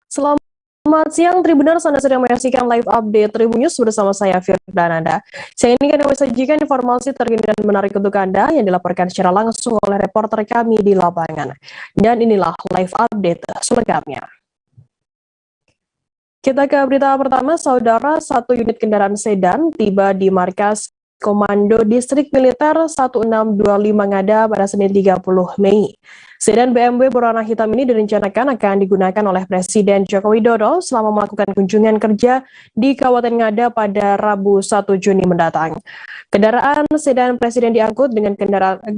Selamat siang Tribuners, Anda sedang menyaksikan live update Tribun News bersama saya Firdananda. Siang ini kami sajikan informasi terkini dan menarik untuk Anda yang dilaporkan secara langsung oleh reporter kami di lapangan. Dan inilah live update selengkapnya. Kita ke berita pertama, saudara, satu unit kendaraan sedan tiba di markas Komando Distrik Militer 1625 Ngada pada Senin 30 Mei. Sedan BMW berwarna hitam ini direncanakan akan digunakan oleh Presiden Joko Widodo selama melakukan kunjungan kerja di Kabupaten Ngada pada Rabu 1 Juni mendatang. Kendaraan sedan Presiden diangkut dengan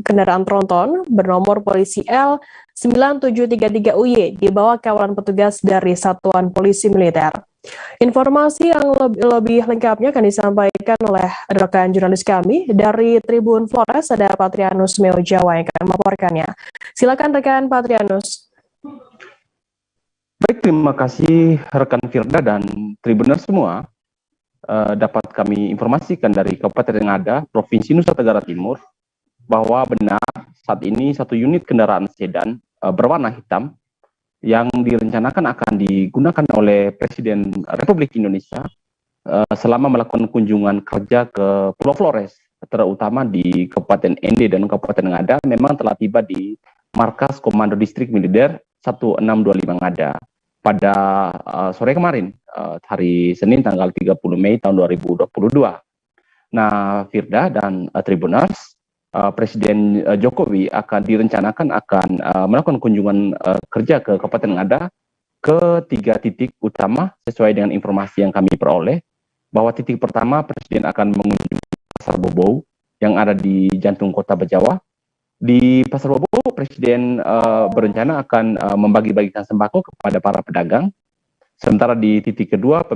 kendaraan tronton bernomor polisi L9733UY dibawa kawalan petugas dari Satuan Polisi Militer. Informasi yang lebih lengkapnya akan disampaikan oleh rekan jurnalis kami dari Tribun Flores, ada Patrianus Meo Jawa yang akan melaporkannya. Silakan rekan Patrianus. Baik, terima kasih rekan Firda dan Tribuners semua. Dapat kami informasikan dari Kabupaten Ngada, Provinsi Nusa Tenggara Timur, bahwa benar saat ini satu unit kendaraan sedan berwarna hitam yang direncanakan akan digunakan oleh Presiden Republik Indonesia selama melakukan kunjungan kerja ke Pulau Flores, terutama di Kabupaten Ende dan Kabupaten Ngada, memang telah tiba di markas Komando Distrik Militer 1625 Ngada pada sore kemarin, hari Senin tanggal 30 Mei tahun 2022. Nah, Firda dan Tribuners, Presiden Jokowi direncanakan akan melakukan kunjungan kerja ke Kabupaten Ngada ke 3 titik utama sesuai dengan informasi yang kami peroleh, bahwa titik pertama Presiden akan mengunjungi Pasar Bobo yang ada di jantung kota Bajawa. Di Pasar Bobo, Presiden berencana akan membagi-bagikan sembako kepada para pedagang. Sementara di titik kedua,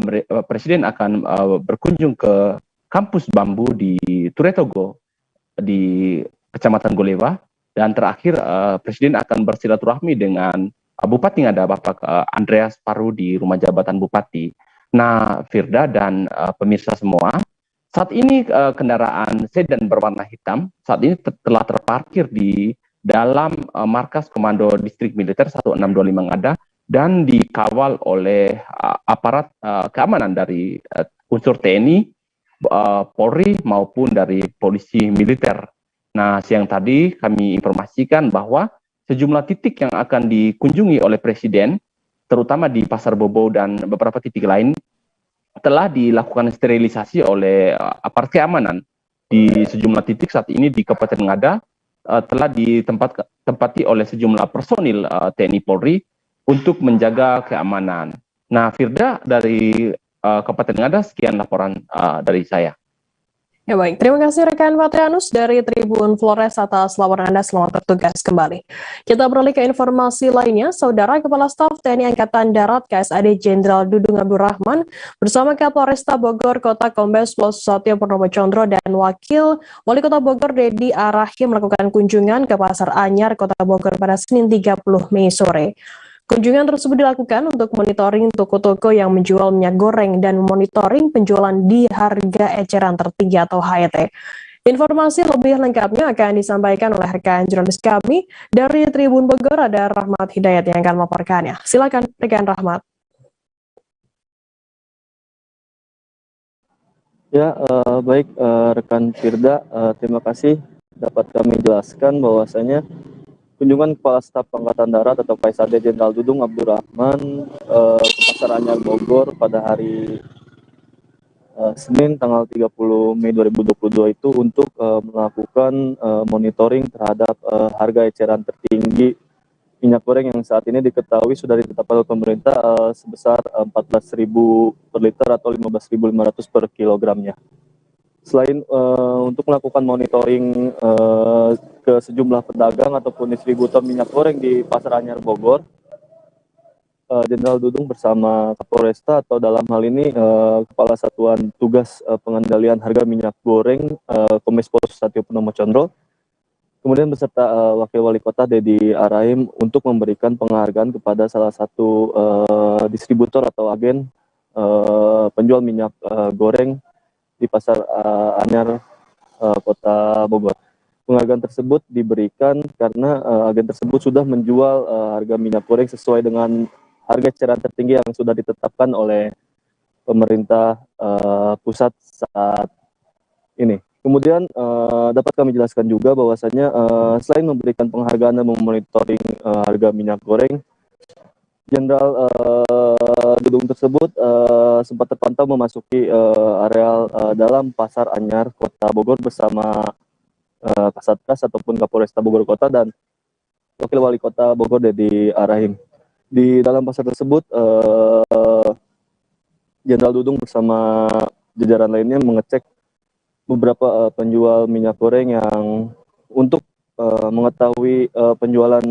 Presiden akan berkunjung ke kampus bambu di Turetogo di Kecamatan Golewa, dan terakhir Presiden akan bersilaturahmi dengan Bupati Ngada, Bapak Andreas Paru di rumah jabatan Bupati. Nah, Firda dan pemirsa semua, saat ini kendaraan sedan berwarna hitam saat ini telah terparkir di dalam markas Komando Distrik Militer 1625 Ngada dan dikawal oleh aparat keamanan dari unsur TNI, Polri maupun dari polisi militer. Nah, siang tadi kami informasikan bahwa sejumlah titik yang akan dikunjungi oleh Presiden, terutama di Pasar Bobo dan beberapa titik lain, telah dilakukan sterilisasi oleh aparat keamanan. Di sejumlah titik saat ini di Kabupaten Ngada telah ditempati oleh sejumlah personil TNI Polri untuk menjaga keamanan. Nah, Firda, dari Kabupaten Ngada, sekian laporan dari saya. Ya baik, terima kasih rekan Patrianus dari Tribun Flores atas laporan Anda. Selamat bertugas kembali. Kita beralih ke informasi lainnya. Saudara, Kepala Staf TNI Angkatan Darat KSAD Jenderal Dudung Abdurrahman bersama Kapolresta Bogor Kota Kombes Pol Susatyo Purnomo Condro dan Wakil Wali Kota Bogor Dedi Arahim melakukan kunjungan ke Pasar Anyar Kota Bogor pada Senin 30 Mei sore. Kunjungan tersebut dilakukan untuk monitoring toko-toko yang menjual minyak goreng dan monitoring penjualan di harga eceran tertinggi atau HET. Informasi lebih lengkapnya akan disampaikan oleh rekan jurnalis kami dari Tribun Bogor, ada Rahmat Hidayat yang akan melaporkannya. Silakan rekan Rahmat. Ya, baik rekan Firda, terima kasih dapat kami jelaskan bahwasanya kunjungan Kepala Staf Angkatan Darat atau KSAD Jenderal Dudung Abdurrahman ke Pasar Anyar Bogor pada hari Senin tanggal 30 Mei 2022 itu untuk melakukan monitoring terhadap harga eceran tertinggi minyak goreng yang saat ini diketahui sudah ditetapkan oleh pemerintah sebesar 14.000 per liter atau 15.500 per kilogramnya. Selain untuk melakukan monitoring ke sejumlah pedagang ataupun distributor minyak goreng di Pasar Anyar Bogor, Jenderal Dudung bersama Kapolresta atau dalam hal ini Kepala Satuan Tugas Pengendalian Harga Minyak Goreng Kombes Pol Susatyo Purnomo Condro, kemudian beserta Wakil Wali Kota Dedi Arahim untuk memberikan penghargaan kepada salah satu distributor atau agen penjual minyak goreng di Pasar Anyar Kota Bogor. Penghargaan tersebut diberikan karena agen tersebut sudah menjual harga minyak goreng sesuai dengan harga eceran tertinggi yang sudah ditetapkan oleh pemerintah pusat saat ini. Kemudian dapat kami jelaskan juga bahwasannya selain memberikan penghargaan dan memonitoring harga minyak goreng, Jenderal Dudung tersebut sempat terpantau memasuki areal dalam Pasar Anyar, Kota Bogor bersama Kasatgas ataupun Kapolresta Bogor Kota dan Wakil Wali Kota Bogor Dedi Arahim. Di dalam pasar tersebut, Jenderal Dudung bersama jajaran lainnya mengecek beberapa penjual minyak goreng yang untuk mengetahui penjualan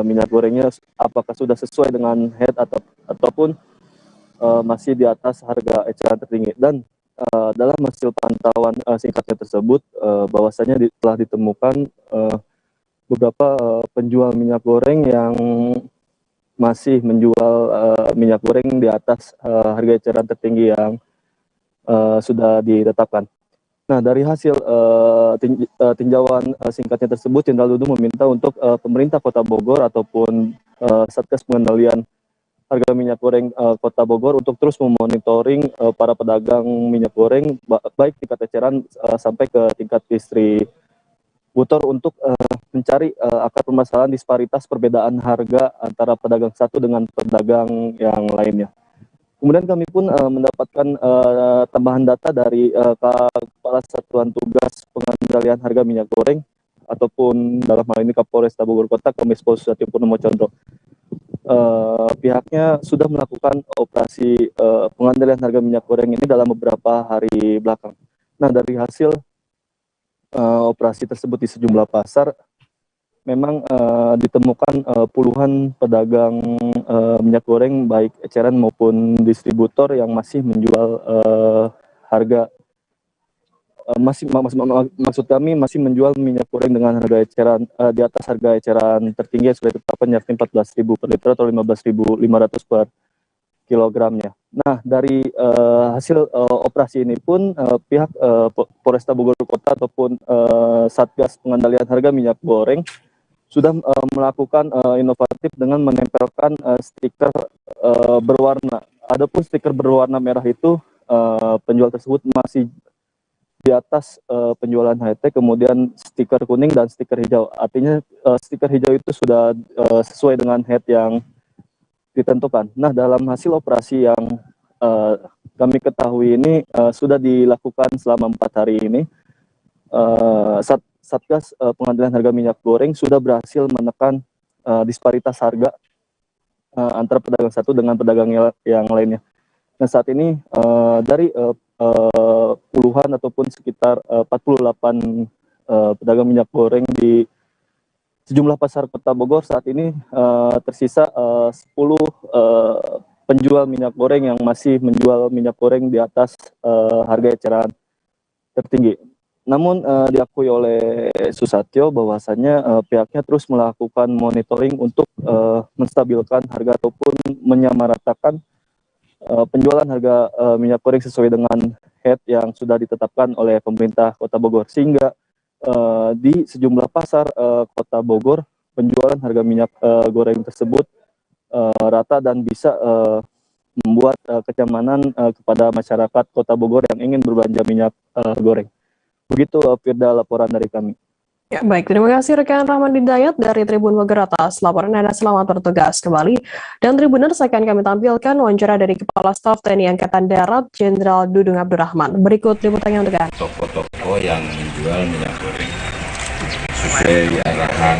minyak gorengnya apakah sudah sesuai dengan head ataupun masih di atas harga eceran tertinggi. Dan dalam hasil pantauan singkatnya tersebut bahwasanya telah ditemukan beberapa penjual minyak goreng yang masih menjual minyak goreng di atas harga eceran tertinggi yang sudah ditetapkan. Nah, dari hasil tinjauan singkatnya tersebut, Jenderal Dudung meminta untuk pemerintah Kota Bogor ataupun Satgas Pengendalian Harga Minyak Goreng Kota Bogor untuk terus memonitoring para pedagang minyak goreng, baik tingkat eceran sampai ke tingkat distributor untuk mencari akar permasalahan disparitas perbedaan harga antara pedagang satu dengan pedagang yang lainnya. Kemudian kami pun mendapatkan tambahan data dari Kepala Satuan Tugas Pengendalian Harga Minyak Goreng ataupun dalam hal ini Kapolresta Bogor Kota Kombespol Susatyo Purnomo Condro. Pihaknya sudah melakukan operasi pengendalian harga minyak goreng ini dalam beberapa hari belakang. Nah, dari hasil operasi tersebut di sejumlah pasar, memang ditemukan puluhan pedagang minyak goreng baik eceran maupun distributor yang masih menjual harga maksud kami masih menjual minyak goreng dengan harga eceran di atas harga eceran tertinggi yang sudah ditetapkan, yakni 14.000 per liter atau 15.500 per kilogramnya. Nah, dari hasil operasi ini pun pihak Polresta Bogor Kota ataupun Satgas Pengendalian Harga Minyak Goreng sudah melakukan inovatif dengan menempelkan stiker berwarna. Adapun stiker berwarna merah itu penjual tersebut masih di atas penjualan HT, kemudian stiker kuning dan stiker hijau. Artinya stiker hijau itu sudah sesuai dengan head yang ditentukan. Nah, dalam hasil operasi yang kami ketahui ini sudah dilakukan selama 4 hari ini, Satgas Pengadilan Harga Minyak Goreng sudah berhasil menekan disparitas harga antara pedagang satu dengan pedagang yang lainnya. Nah, saat ini dari puluhan ataupun sekitar 48 pedagang minyak goreng di sejumlah pasar Kota Bogor, saat ini tersisa 10 penjual minyak goreng yang masih menjual minyak goreng di atas harga eceran tertinggi. Namun diakui oleh Susatyo bahwasannya pihaknya terus melakukan monitoring untuk menstabilkan harga ataupun menyamaratakan penjualan harga minyak goreng sesuai dengan head yang sudah ditetapkan oleh pemerintah Kota Bogor, sehingga di sejumlah pasar Kota Bogor penjualan harga minyak goreng tersebut rata dan bisa membuat kenyamanan kepada masyarakat Kota Bogor yang ingin berbelanja minyak goreng. Begitu Firda, laporan dari kami. Ya, baik, terima kasih rekan Rahman Hidayat dari Tribun Bogor atas laporan Anda. Selamat bertugas kembali. Dan Tribuners, akan kami tampilkan wawancara dari Kepala Staf TNI Angkatan Darat Jenderal Dudung Abdurrahman. Berikut liputannya untuk Anda. Toko-toko yang menjual minyak goreng sesuai arahan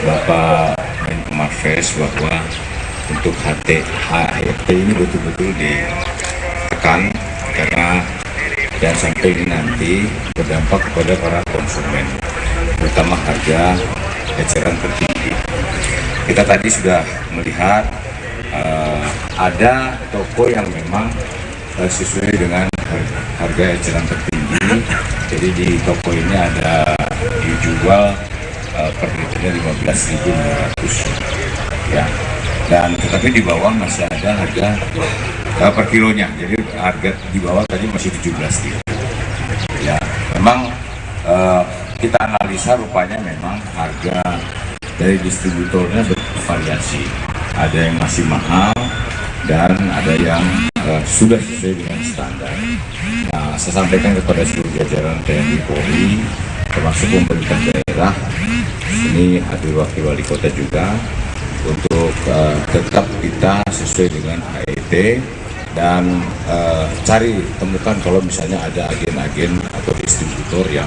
Bapak Menko Marves bahwa untuk HT ini betul-betul ditekan karena dan sampai ini nanti berdampak kepada para konsumen, terutama harga eceran tertinggi. Kita tadi sudah melihat ada toko yang memang sesuai dengan harga eceran tertinggi. Jadi di toko ini ada dijual per liternya 15.500 ya. Dan tetapi di bawah masih ada harga per kilonya. Jadi harga di bawah tadi masih 17.000. Ya, memang kita analisa rupanya memang harga dari distributornya bervariasi. ada yang masih mahal, dan ada yang sudah sesuai dengan standar. Nah, saya sampaikan kepada seluruh jajaran TNI Polri, termasuk pemerintah daerah, ini hadir wakil wali kota juga, untuk tetap kita sesuai dengan HET dan cari temukan kalau misalnya ada agen-agen atau distributor yang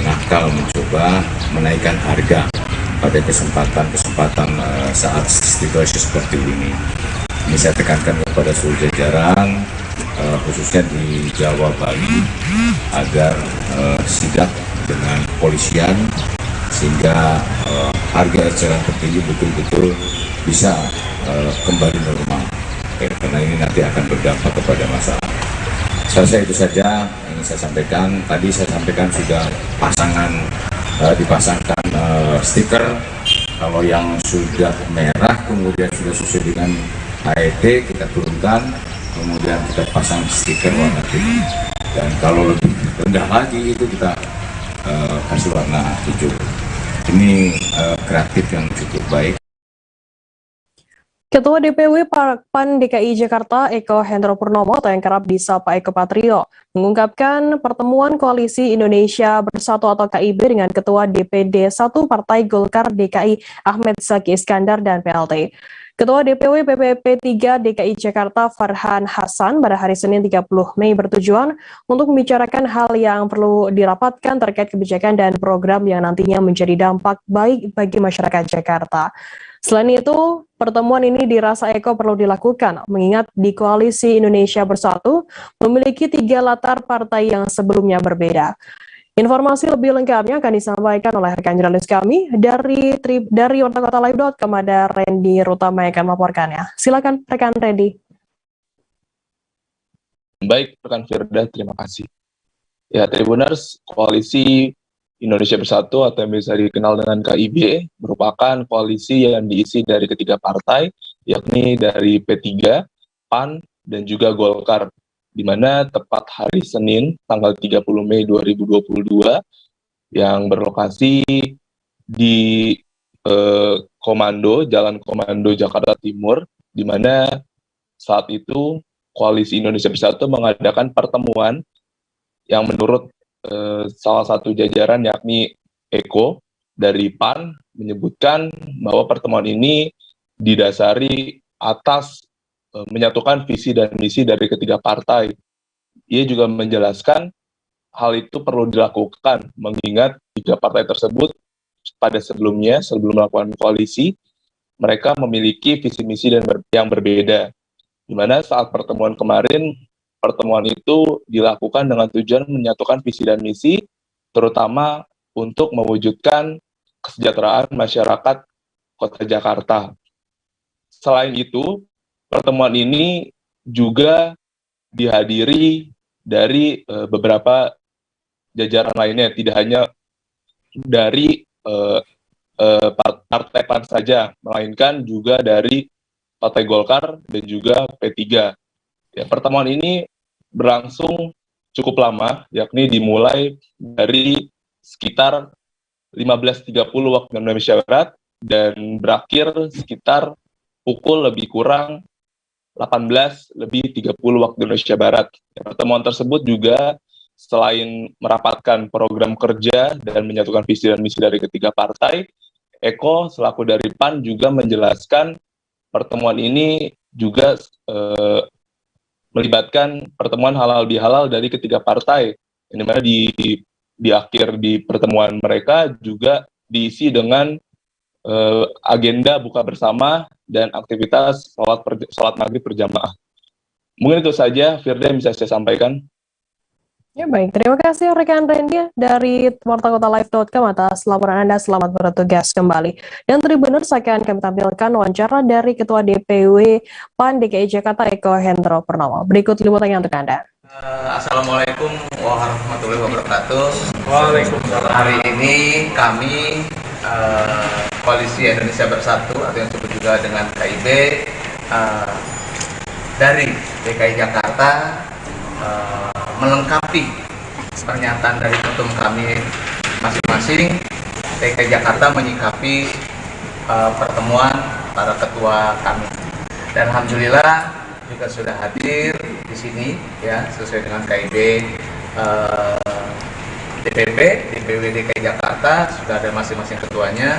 nakal mencoba menaikkan harga pada kesempatan saat situasi seperti ini. Ini saya tekankan kepada seluruh jajaran, khususnya di Jawa Bali, agar sidak dengan kepolisian sehingga harga eceran tertinggi betul-betul bisa kembali normal, karena ini nanti akan berdampak kepada masyarakat. Saya itu saja yang saya sampaikan. Tadi saya sampaikan sudah dipasangkan stiker. Kalau yang sudah merah kemudian sudah sesuai dengan HET, kita turunkan, kemudian kita pasang stiker warna pink. Dan kalau lebih rendah lagi itu kita kasih warna hijau. Ini kreatif yang cukup baik. Ketua DPW PAN DKI Jakarta Eko Hendro Purnomo atau yang kerap disapa Eko Patrio mengungkapkan pertemuan Koalisi Indonesia Bersatu atau KIB dengan Ketua DPD 1 Partai Golkar DKI Ahmed Zaki Iskandar dan PLT. Ketua DPW PPP 3 DKI Jakarta Farhan Hasan pada hari Senin 30 Mei bertujuan untuk membicarakan hal yang perlu dirapatkan terkait kebijakan dan program yang nantinya menjadi dampak baik bagi masyarakat Jakarta. Selain itu, pertemuan ini dirasa Eko perlu dilakukan, mengingat di Koalisi Indonesia Bersatu memiliki 3 latar partai yang sebelumnya berbeda. Informasi lebih lengkapnya akan disampaikan oleh rekan jurnalis kami dari wartakotalive.com, ada Randy Rutama yang akan melaporkannya. Silakan rekan Randy. Baik, rekan Firda, terima kasih. Ya, Tribuners, Koalisi Indonesia Bersatu atau yang bisa dikenal dengan KIB merupakan koalisi yang diisi dari ketiga partai, yakni dari P3, PAN, dan juga Golkar, di mana tepat hari Senin tanggal 30 Mei 2022 yang berlokasi di Jalan Komando Jakarta Timur, di mana saat itu Koalisi Indonesia Bersatu mengadakan pertemuan yang menurut salah satu jajaran yakni Eko dari PAN menyebutkan bahwa pertemuan ini didasari atas menyatukan visi dan misi dari ketiga partai. Ia juga menjelaskan hal itu perlu dilakukan mengingat tiga partai tersebut pada sebelum melakukan koalisi, mereka memiliki visi misi yang berbeda. Di mana saat pertemuan kemarin, pertemuan itu dilakukan dengan tujuan menyatukan visi dan misi, terutama untuk mewujudkan kesejahteraan masyarakat Kota Jakarta. Selain itu, pertemuan ini juga dihadiri dari beberapa jajaran lainnya, tidak hanya dari partai PAN saja, melainkan juga dari Partai Golkar dan juga P3. Ya, pertemuan ini berlangsung cukup lama, yakni dimulai dari sekitar 15.30 waktu Indonesia Barat dan berakhir sekitar pukul lebih kurang 18.30 waktu Indonesia Barat. Ya, pertemuan tersebut juga selain merapatkan program kerja dan menyatukan visi dan misi dari ketiga partai, Eko selaku dari PAN juga menjelaskan pertemuan ini juga melibatkan pertemuan halal bihalal dari ketiga partai, di mana di akhir di pertemuan mereka juga diisi dengan agenda buka bersama dan aktivitas sholat maghrib berjamaah. Mungkin itu saja, Firda, yang bisa saya sampaikan. Ya baik, terima kasih rekan Randy dari wartakotalive.com atas laporan Anda. Selamat bertugas kembali. Dan Tribuners, akan kami tampilkan wawancara dari Ketua DPW PAN DKI Jakarta Eko Hendro Purnomo. Berikut liputannya untuk Anda. Assalamualaikum warahmatullahi wabarakatuh. Waalaikumsalam. Hari ini kami Koalisi Indonesia Bersatu atau yang disebut juga dengan KIB dari DKI Jakarta melengkapi pernyataan dari ketum kami masing-masing. DKI Jakarta menyikapi pertemuan para ketua kami. Dan alhamdulillah juga sudah hadir di sini ya sesuai dengan KIB DPP DPW DKI Jakarta, sudah ada masing-masing ketuanya.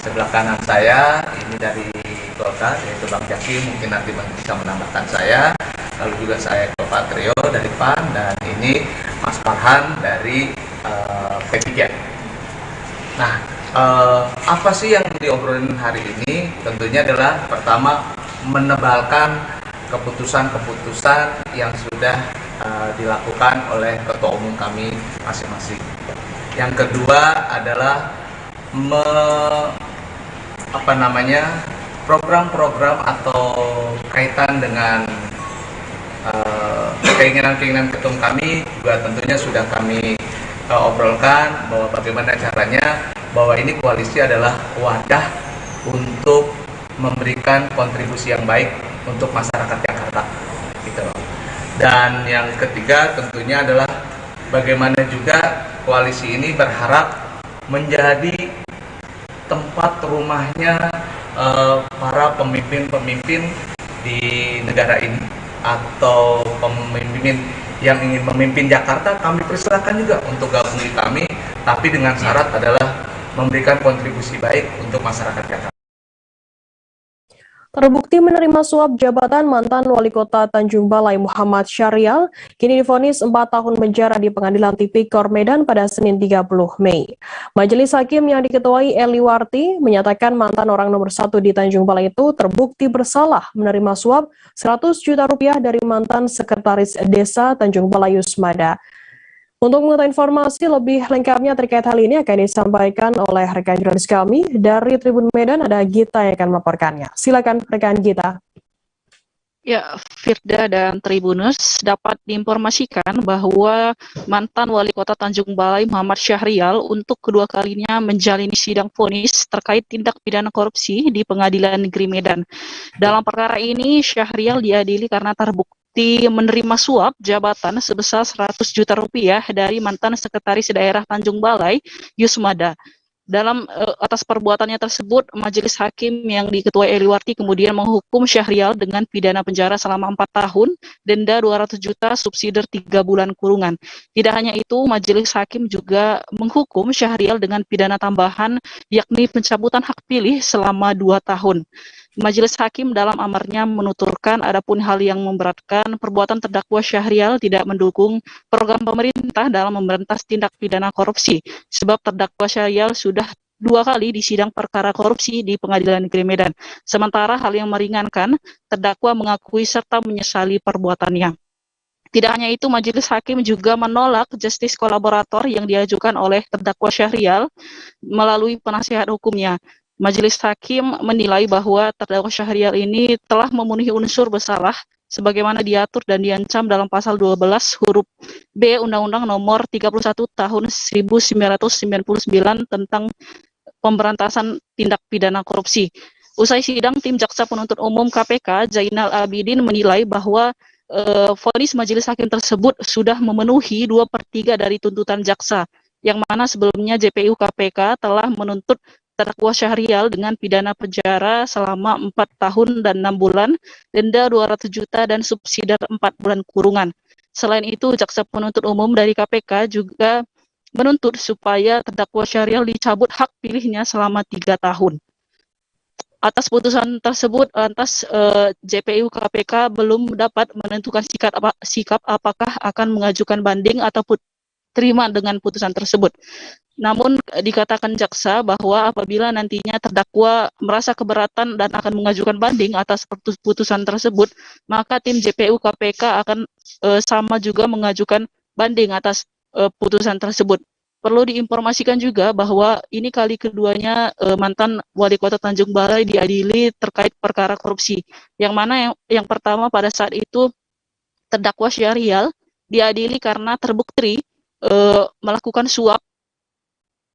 Sebelah kanan saya ini dari Golkar yaitu Bang Jaki, mungkin nanti bisa menambahkan saya. Lalu juga saya ke Pak Trio dari PAN, dan ini Mas Farhan dari P3. Nah, apa sih yang diobrolin hari ini? Tentunya adalah pertama menebalkan keputusan-keputusan yang sudah dilakukan oleh ketua umum kami masing-masing. Yang kedua adalah program-program atau kaitan dengan keinginan-keinginan ketum kami juga tentunya sudah kami obrolkan bahwa bagaimana caranya bahwa ini koalisi adalah wadah untuk memberikan kontribusi yang baik untuk masyarakat Jakarta gitu loh. Dan yang ketiga tentunya adalah bagaimana juga koalisi ini berharap menjadi tempat rumahnya para pemimpin-pemimpin di negara ini, atau pemimpin yang ingin memimpin Jakarta, kami persilakan juga untuk gabung di kami, tapi dengan syarat adalah memberikan kontribusi baik untuk masyarakat Jakarta. Terbukti menerima suap jabatan mantan Wali Kota Tanjung Balai Muhammad Syahrial, kini divonis 4 tahun penjara di Pengadilan Tipikor Medan pada Senin 30 Mei. Majelis Hakim yang diketuai Eli Warti menyatakan mantan orang nomor 1 di Tanjung Balai itu terbukti bersalah menerima suap 100 juta rupiah dari mantan Sekretaris Desa Tanjung Balai Yusmada. Untuk mengetahui informasi lebih lengkapnya terkait hal ini akan disampaikan oleh rekan jurnalis kami dari Tribun Medan, ada Gita yang akan melaporkannya. Silakan rekan Gita. Ya, Firda dan Tribunus, dapat diinformasikan bahwa mantan Wali Kota Tanjung Balai Muhammad Syahrial untuk kedua kalinya menjalani sidang vonis terkait tindak pidana korupsi di Pengadilan Negeri Medan. Dalam perkara ini, Syahrial diadili karena terbukti menerima suap jabatan sebesar 100 juta rupiah dari mantan Sekretaris Daerah Tanjung Balai, Yusmada. Dalam atas perbuatannya tersebut, Majelis Hakim yang diketuai Eli Warti kemudian menghukum Syahrial dengan pidana penjara selama 4 tahun, denda 200 juta, subsidi 3 bulan kurungan. Tidak hanya itu, Majelis Hakim juga menghukum Syahrial dengan pidana tambahan, yakni pencabutan hak pilih selama 2 tahun. Majelis Hakim dalam amarnya menuturkan adapun hal yang memberatkan perbuatan terdakwa Syahrial tidak mendukung program pemerintah dalam memberantas tindak pidana korupsi, sebab terdakwa Syahrial sudah 2 kali disidang perkara korupsi di Pengadilan Negeri Medan. Sementara hal yang meringankan, terdakwa mengakui serta menyesali perbuatannya. Tidak hanya itu, Majelis Hakim juga menolak justice kolaborator yang diajukan oleh terdakwa Syahrial melalui penasihat hukumnya. Majelis Hakim menilai bahwa terdakwa Syahrial ini telah memenuhi unsur bersalah sebagaimana diatur dan diancam dalam pasal 12 huruf B Undang-Undang Nomor 31 Tahun 1999 tentang pemberantasan tindak pidana korupsi. Usai sidang, tim Jaksa Penuntut Umum KPK Zainal Abidin menilai bahwa vonis Majelis Hakim tersebut sudah memenuhi 2/3 dari tuntutan jaksa, yang mana sebelumnya JPU KPK telah menuntut terdakwa Syahrial dengan pidana penjara selama 4 tahun dan 6 bulan, denda 200 juta dan subsidi 4 bulan kurungan. Selain itu, Jaksa Penuntut Umum dari KPK juga menuntut supaya terdakwa Syahrial dicabut hak pilihnya selama 3 tahun. Atas putusan tersebut, lantas JPU KPK belum dapat menentukan sikap apakah akan mengajukan banding ataupun terima dengan putusan tersebut. Namun dikatakan jaksa bahwa apabila nantinya terdakwa merasa keberatan dan akan mengajukan banding atas putusan tersebut, maka tim JPU KPK akan sama juga mengajukan banding atas putusan tersebut. Perlu diinformasikan juga bahwa ini kali keduanya mantan Wali Kota Tanjung Balai diadili terkait perkara korupsi. Yang mana yang pertama pada saat itu terdakwa Syahrial diadili karena terbukti melakukan suap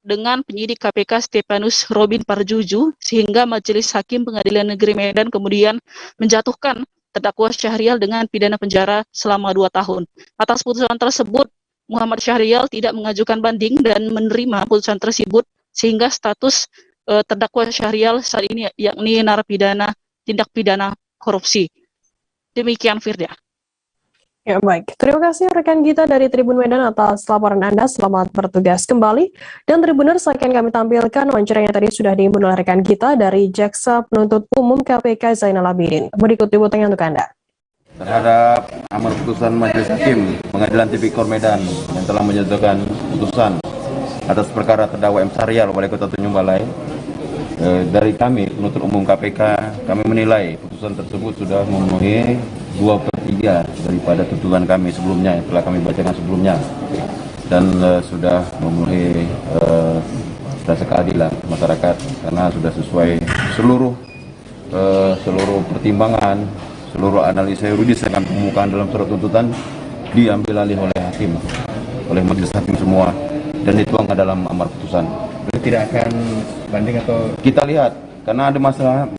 dengan penyidik KPK Stepanus Robin Parjuju, sehingga Majelis Hakim Pengadilan Negeri Medan kemudian menjatuhkan terdakwa Syahrial dengan pidana penjara selama 2 tahun. Atas putusan tersebut, Muhammad Syahrial tidak mengajukan banding dan menerima putusan tersebut, sehingga status terdakwa Syahrial saat ini, yakni narapidana tindak pidana korupsi. Demikian Firda. Ya, baik. Terima kasih rekan kita dari Tribun Medan atas laporan Anda. Selamat bertugas kembali. Dan Tribuners akan kami tampilkan wawancara yang tadi sudah diimbun oleh rekan kita dari Jaksa Penuntut Umum KPK Zainal Abidin. Berikut liputannya untuk Anda. Terhadap amar putusan Majelis Hakim Pengadilan Tipikor Medan yang telah menjatuhkan putusan atas perkara terdakwa M. Syahrial Wali Kota Tanjung Balai, dari kami penuntut umum KPK, kami menilai putusan tersebut sudah memenuhi 2/3 daripada tuntutan kami sebelumnya yang telah kami bacakan sebelumnya, dan sudah memenuhi rasa keadilan masyarakat karena sudah sesuai seluruh pertimbangan, seluruh analisa yuridis yang kami kemukakan dalam surat tuntutan diambil alih oleh hakim, oleh majelis hakim semua, dan dituang ke dalam amar putusan. Tidak akan banding atau kita lihat karena ada masalah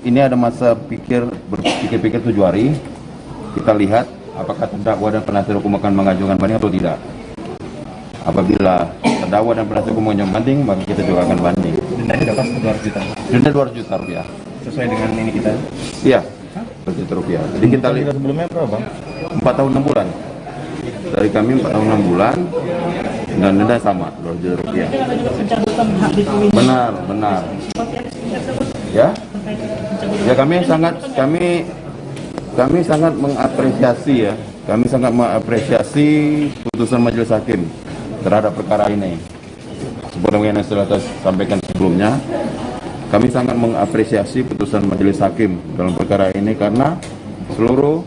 ini, ada masa berpikir-pikir 7 hari. Kita lihat apakah terdakwa dan penasihat hukum akan mengajukan banding atau tidak. Apabila terdakwa dan penasihat hukum mengajukan banding, maka kita juga akan banding. dendanya dapat 200 juta. Denda 200 juta rupiah. Sesuai dengan ini kita. Iya, 200 juta rupiah. Jadi kita lihat Sebelumnya berapa, Bang? 4 tahun 6 bulan. Dari kami 4 tahun 6 bulan dan denda sama 200 juta rupiah. Benar. Ya, kami sangat mengapresiasi ya. Kami sangat mengapresiasi putusan majelis hakim terhadap perkara ini. Seperti yang sudah saya sampaikan sebelumnya, kami sangat mengapresiasi putusan majelis hakim dalam perkara ini karena seluruh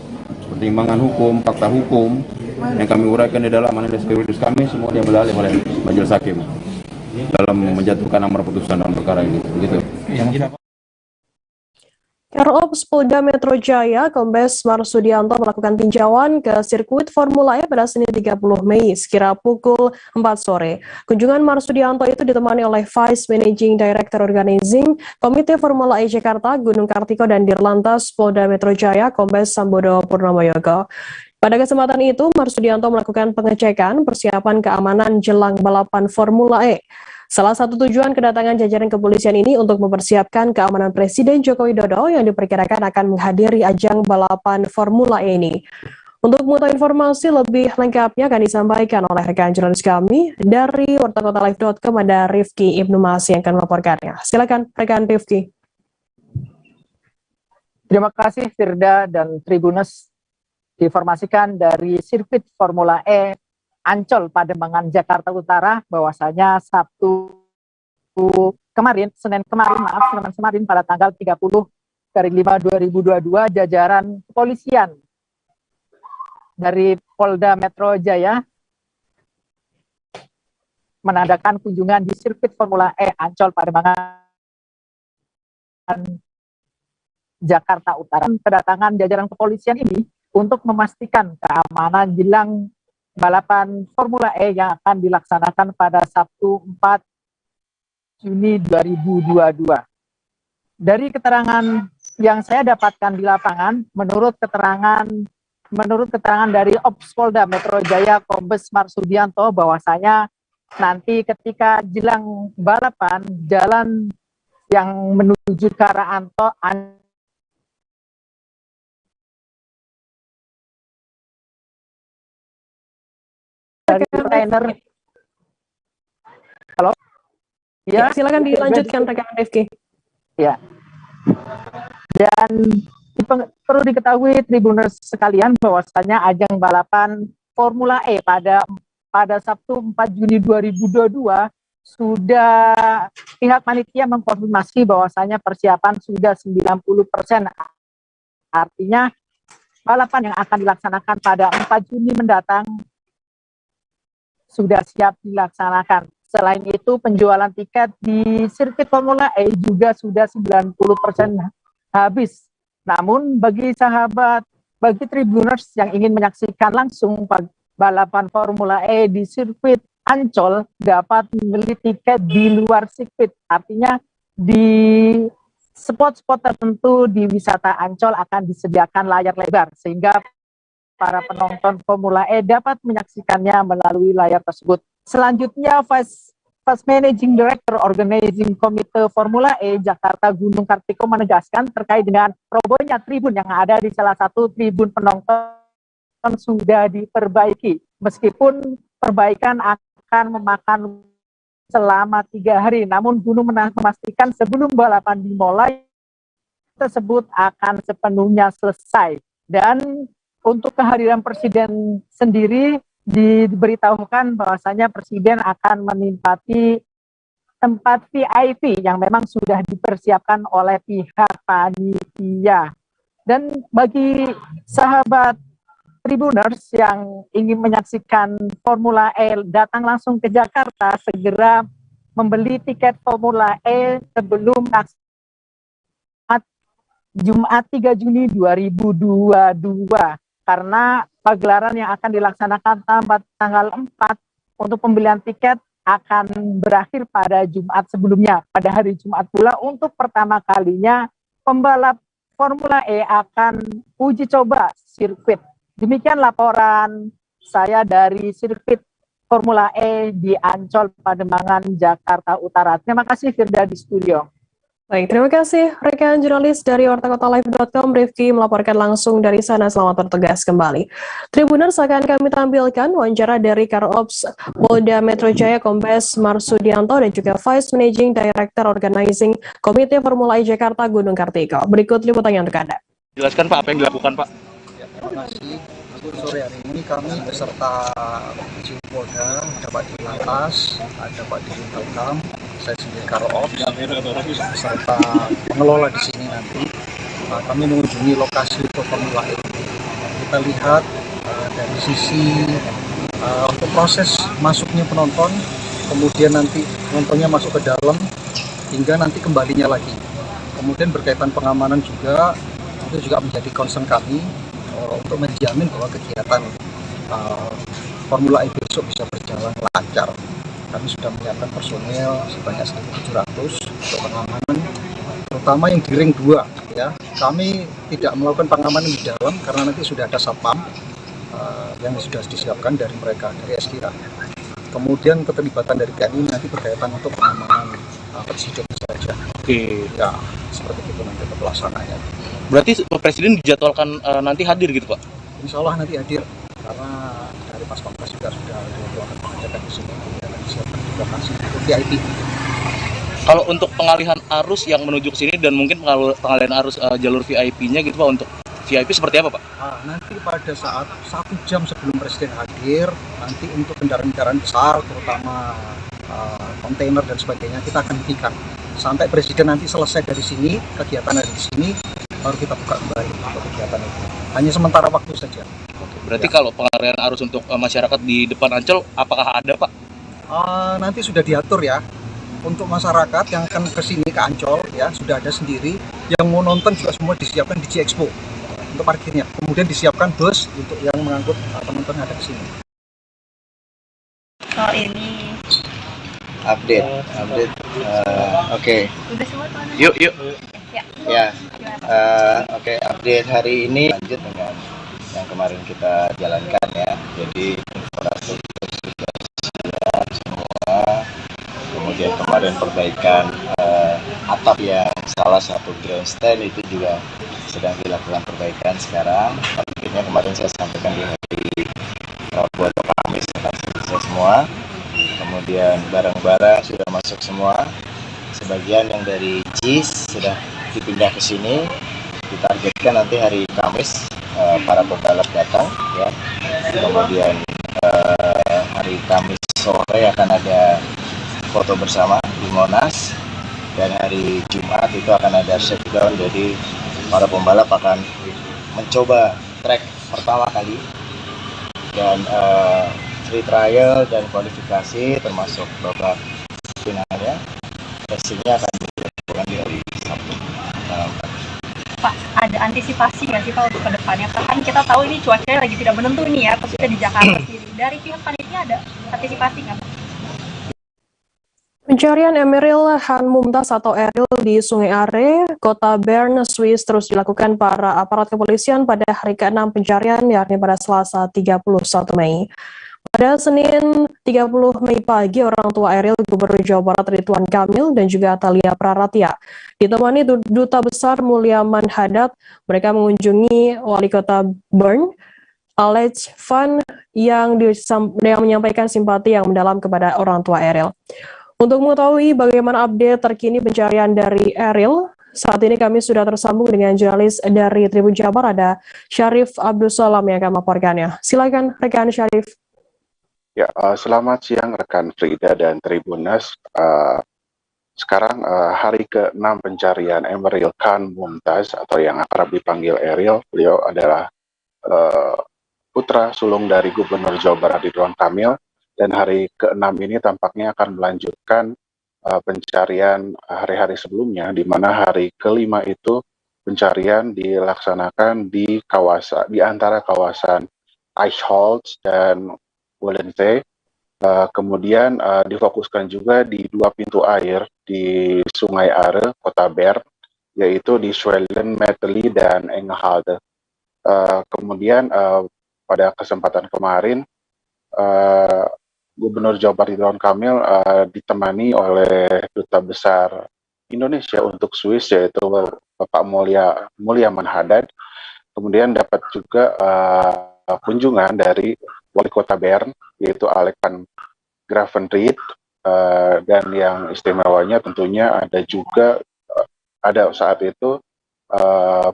pertimbangan hukum, fakta hukum yang kami uraikan di dalam analisa yuridis kami semua diambil alih oleh majelis hakim dalam menjatuhkan amar putusan dalam perkara ini. Begitu. Karops Polda Metro Jaya, Kombes Marsudianto melakukan tinjauan ke sirkuit Formula E pada Senin 30 Mei sekira pukul 4 sore. Kunjungan Marsudianto itu ditemani oleh Vice Managing Director Organizing Komite Formula E Jakarta, Gunung Kartiko, dan Dirlantas Polda Metro Jaya, Kombes Sambodo Purnomoyogo. Pada kesempatan itu, Marsudianto melakukan pengecekan persiapan keamanan jelang balapan Formula E. Salah satu tujuan kedatangan jajaran kepolisian ini untuk mempersiapkan keamanan Presiden Joko Widodo yang diperkirakan akan menghadiri ajang balapan Formula E ini. Untuk mengetahui informasi lebih lengkapnya akan disampaikan oleh rekan jurnalis kami dari wartakotalive.com, ada Rifki Ibnu Mas yang akan melaporkannya. Silakan rekan Rifki. Terima kasih Firda dan Tribuners. Diinformasikan dari sirkuit Formula E Ancol Pademangan Jakarta Utara bahwasanya Senin kemarin pada tanggal 30/5/2022 jajaran kepolisian dari Polda Metro Jaya menandakan kunjungan di sirkuit Formula E Ancol Pademangan Jakarta Utara. Kedatangan jajaran kepolisian ini untuk memastikan keamanan jelang balapan Formula E yang akan dilaksanakan pada Sabtu 4 Juni 2022. Dari keterangan yang saya dapatkan di lapangan, menurut keterangan dari Ops Polda Metro Jaya Kombes Marsudianto bahwasanya nanti ketika jelang balapan jalan yang menuju ke arah Ancol dari trainer. Halo? Ya, silakan dilanjutkan rekan Rifki. Ya. Dan perlu diketahui Tribuners sekalian bahwasanya ajang balapan Formula E pada Sabtu 4 Juni 2022 sudah pihak panitia mengkonfirmasi bahwasanya persiapan sudah 90%. Artinya balapan yang akan dilaksanakan pada 4 Juni mendatang sudah siap dilaksanakan. Selain itu, penjualan tiket di sirkuit Formula E juga sudah 90% habis. Namun bagi Tribuners yang ingin menyaksikan langsung balapan Formula E di sirkuit Ancol dapat membeli tiket di luar sirkuit. Artinya di spot-spot tertentu di wisata Ancol akan disediakan layar lebar sehingga para penonton Formula E dapat menyaksikannya melalui layar tersebut. Selanjutnya, Vice First Managing Director Organizing Komite Formula E Jakarta Gunung Kartiko menegaskan terkait dengan robohnya tribun yang ada di salah satu tribun penonton sudah diperbaiki. Meskipun perbaikan akan memakan selama 3 hari, namun Gunung memastikan sebelum balapan dimulai tersebut akan sepenuhnya selesai. Dan untuk kehadiran Presiden sendiri diberitahukan bahwasanya Presiden akan menempati tempat VIP yang memang sudah dipersiapkan oleh pihak panitia. Dan bagi sahabat Tribuners yang ingin menyaksikan Formula E datang langsung ke Jakarta, segera membeli tiket Formula E sebelum Jumat 3 Juni 2022 karena pagelaran yang akan dilaksanakan tanggal 4 untuk pembelian tiket akan berakhir pada Jumat sebelumnya. Pada hari Jumat pula untuk pertama kalinya pembalap Formula E akan uji coba sirkuit. Demikian laporan saya dari sirkuit Formula E di Ancol, Pademangan, Jakarta Utara. Terima kasih Firda di studio. Baik, terima kasih rekan jurnalis dari wartakotalive.com, Rifki melaporkan langsung dari sana. Selamat bertugas kembali. Tribuners, akan kami tampilkan wawancara dari Karops Polda Metro Jaya Kombes Marsudianto dan juga Vice Managing Director Organizing Komite Formula E Jakarta Gunung Kartiko. Berikut liputannya untuk Anda. Jelaskan Pak, apa yang dilakukan Pak? Ya, terima kasih. Sore hari ini kami beserta Polda, ada Pak di Lantas, ada Pak di Intelkam, saya sendiri Karops, beserta pengelola di sini nanti. Kami mengunjungi lokasi untuk Formula E. Kita lihat dari sisi untuk proses masuknya penonton, kemudian nanti penontonnya masuk ke dalam, hingga nanti kembalinya lagi. Kemudian berkaitan pengamanan juga, itu juga menjadi concern kami untuk menjamin bahwa kegiatan Formula E besok bisa berjalan lancar. Kami sudah menyiapkan personil sebanyak 1.700 untuk pengamanan, terutama yang di ring 2. Ya, kami tidak melakukan pengamanan di dalam karena nanti sudah ada satpam yang sudah disiapkan dari mereka, dari Eskira. Kemudian keterlibatan dari TNI nanti berkaitan untuk pengamanan presiden saja. Oke. Ya, seperti itu nanti pelaksananya. Berarti Presiden dijadwalkan nanti hadir gitu Pak? Insya Allah nanti hadir, karena dari Pas Pampres juga sudah dijadwalkan mengadakan di sini, dan disiapkan di lokasi untuk VIP. Kalau untuk pengalihan arus yang menuju ke sini dan mungkin pengalihan arus jalur VIP-nya gitu Pak, untuk VIP seperti apa Pak? Nanti pada saat 1 jam sebelum Presiden hadir, nanti untuk kendaraan-kendaraan besar, terutama kontainer dan sebagainya, kita akan hentikan. Sampai Presiden nanti selesai dari sini, kegiatan dari sini, baru kita buka kembali untuk kegiatan itu. Hanya sementara waktu saja. Oke, berarti ya. Kalau pengalihan arus untuk masyarakat di depan Ancol, apakah ada Pak? Nanti sudah diatur ya. Untuk masyarakat yang akan ke sini ke Ancol ya sudah ada sendiri. Yang mau nonton juga semua disiapkan di G-Expo untuk parkirnya. Kemudian disiapkan bus untuk yang mengangkut penonton yang ada di sini. Oh ini update. Oke. Udah semua tuh. Yuk. Ya. Oke, update hari ini lanjut dengan yang kemarin kita jalankan ya. Jadi infrastruktur sudah siap semua. Kemudian kemarin perbaikan atap yang salah satu grandstand itu juga sedang dilakukan perbaikan sekarang. Akhirnya kemarin saya sampaikan di hari Rabu atau Kamis akan selesai semua. Kemudian barang-barang sudah masuk semua. Sebagian yang dari JIS sudah dipindah ke sini. Ditargetkan nanti hari Kamis para pembalap datang ya. Kemudian hari Kamis sore akan ada foto bersama di Monas, dan hari Jumat itu akan ada shakedown. Jadi para pembalap akan mencoba track pertama kali, dan free trial dan kualifikasi termasuk babak finalnya. Racingnya akan dilakukan di hari Sabtu. Pak, ada antisipasi nggak sih Pak untuk kedepannya? Kan kita tahu ini cuacanya lagi tidak menentu nih ya, khususnya di Jakarta sendiri. Dari pihak panitia ada antisipasi nggak Pak? Pencarian Emeril Han Mumtaz atau Eril di Sungai Are, Kota Bern, Swiss terus dilakukan para aparat kepolisian pada hari ke-6 pencarian, yakni pada Selasa 31 Mei. Pada Senin 30 Mei pagi, orang tua Eril, Gubernur Jawa Barat Ridwan Kamil dan juga Atalia Praratya ditemani Duta Besar Mulyaman Hadad. Mereka mengunjungi Wali Kota Bern, Alex Van, yang menyampaikan simpati yang mendalam kepada orang tua Eril. Untuk mengetahui bagaimana update terkini pencarian dari Eril, saat ini kami sudah tersambung dengan jurnalis dari Tribun Jabar, ada Syarif Abdul Salam yang akan melaporkannya. Silakan rekan Syarif. Ya, selamat siang rekan Frida dan Tribuners. Sekarang hari ke-6 pencarian Emeril Khan Mumtaz atau yang akrab dipanggil Eril. Beliau adalah putra sulung dari Gubernur Jawa Barat Ridwan Kamil, dan hari ke-6 ini tampaknya akan melanjutkan pencarian hari-hari sebelumnya, di mana hari ke-5 itu pencarian dilaksanakan di antara kawasan Eichholz dan Wollensee. Kemudian difokuskan juga di dua pintu air di Sungai Are, Kota Bern, yaitu di Schwellen-Metteli dan Engelhalde. Kemudian pada kesempatan kemarin, Gubernur Jawa Barat Ridwan Kamil ditemani oleh Duta Besar Indonesia untuk Swiss, yaitu Bapak Mulyaman Hadad. Kemudian dapat juga kunjungan dari Wali Kota Bern, yaitu Alex van Gravenried, dan yang istimewanya tentunya ada juga ada saat itu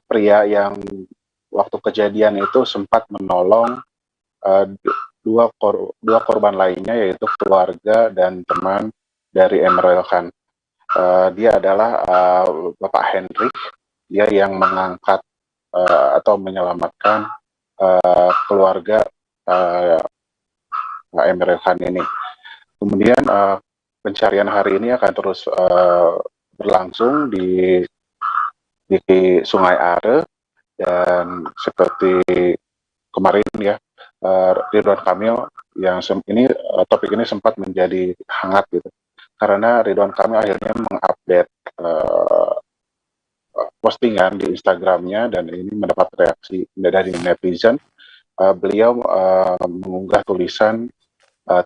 pria yang waktu kejadian itu sempat menolong dua korban lainnya, yaitu keluarga dan teman dari Emeril Khan. Dia adalah Bapak Hendrik, dia yang mengangkat atau menyelamatkan keluarga Emeril Khan ini. Kemudian pencarian hari ini akan terus berlangsung di Sungai Are, dan seperti kemarin ya, Ridwan Kamil yang topik ini sempat menjadi hangat gitu, karena Ridwan Kamil akhirnya mengupdate postingan di Instagramnya, dan ini mendapat reaksi dari netizen. Beliau mengunggah tulisan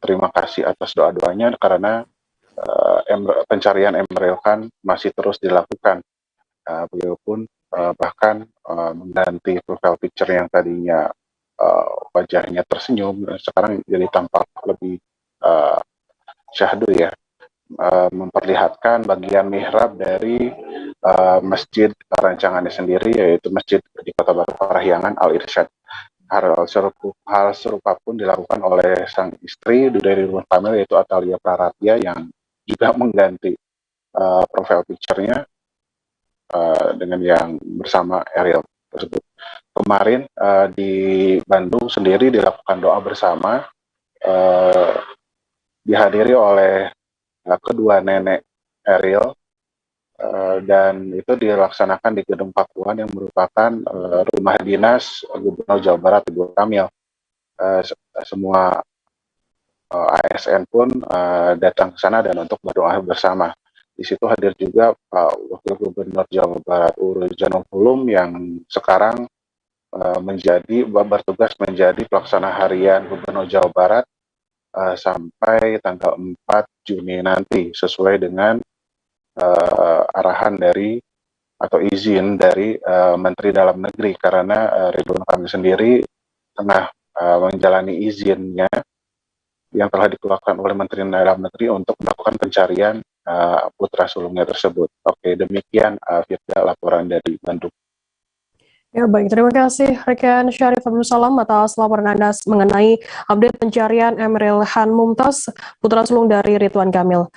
terima kasih atas doa-doanya karena pencarian Emeril Khan masih terus dilakukan. Beliau pun bahkan mengganti profile picture yang tadinya wajahnya tersenyum, sekarang jadi tampak lebih syahdu ya, memperlihatkan bagian mihrab dari masjid rancangannya sendiri, yaitu masjid di Kota Baru Parahyangan Al-Irsyad. Hal serupa pun dilakukan oleh sang istri dari Ridwan Kamil, yaitu Atalia Praratya, yang juga mengganti profile picture-nya dengan yang bersama Eril tersebut. Kemarin di Bandung sendiri dilakukan doa bersama, dihadiri oleh kedua nenek Eril, dan itu dilaksanakan di Gedung Pakuan yang merupakan rumah dinas Gubernur Jawa Barat Ridwan Kamil. Semua ASN pun datang ke sana dan untuk berdoa bersama. Di situ hadir juga Pak Wakil Gubernur Jawa Barat Urul Janul Hulum yang sekarang bertugas menjadi pelaksana harian Gubernur Jawa Barat sampai tanggal 4 Juni nanti, sesuai dengan arahan dari atau izin dari Menteri Dalam Negeri, karena Ridwan Kamil sendiri tengah menjalani izinnya yang telah dikeluarkan oleh Menteri Dalam Negeri untuk melakukan pencarian putra sulungnya tersebut. Oke, demikian Firda laporan dari Bandung. Ya baik, terima kasih rekan Syarif Abdul Salam atas laporan Anda mengenai update pencarian Emeril Khan Mumtaz, putra sulung dari Ridwan Kamil.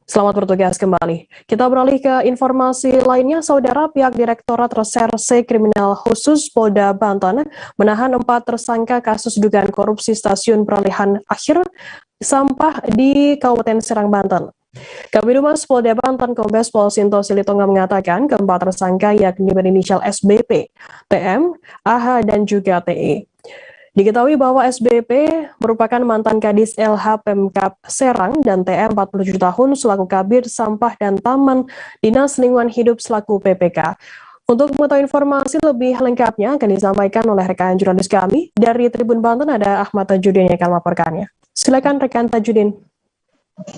Selamat bertugas kembali. Kita beralih ke informasi lainnya. Saudara, pihak Direktorat Reserse Kriminal Khusus Polda Banten menahan 4 tersangka kasus dugaan korupsi stasiun peralihan akhir sampah di Kabupaten Serang, Banten. Kabid Humas Polda Banten Kombes Pol Sinto Silitonga mengatakan keempat tersangka yakni berinisial SBP, TM, AH, dan juga TE. Diketahui bahwa SBP merupakan mantan Kadis LH Pemkab Serang dan TR 47 tahun selaku Kabid Sampah dan Taman Dinas Lingkungan Hidup selaku PPK. Untuk mengetahui informasi lebih lengkapnya akan disampaikan oleh rekan jurnalis kami dari Tribun Banten, ada Ahmad Tajudin yang akan melaporkannya. Silakan rekan Tajudin.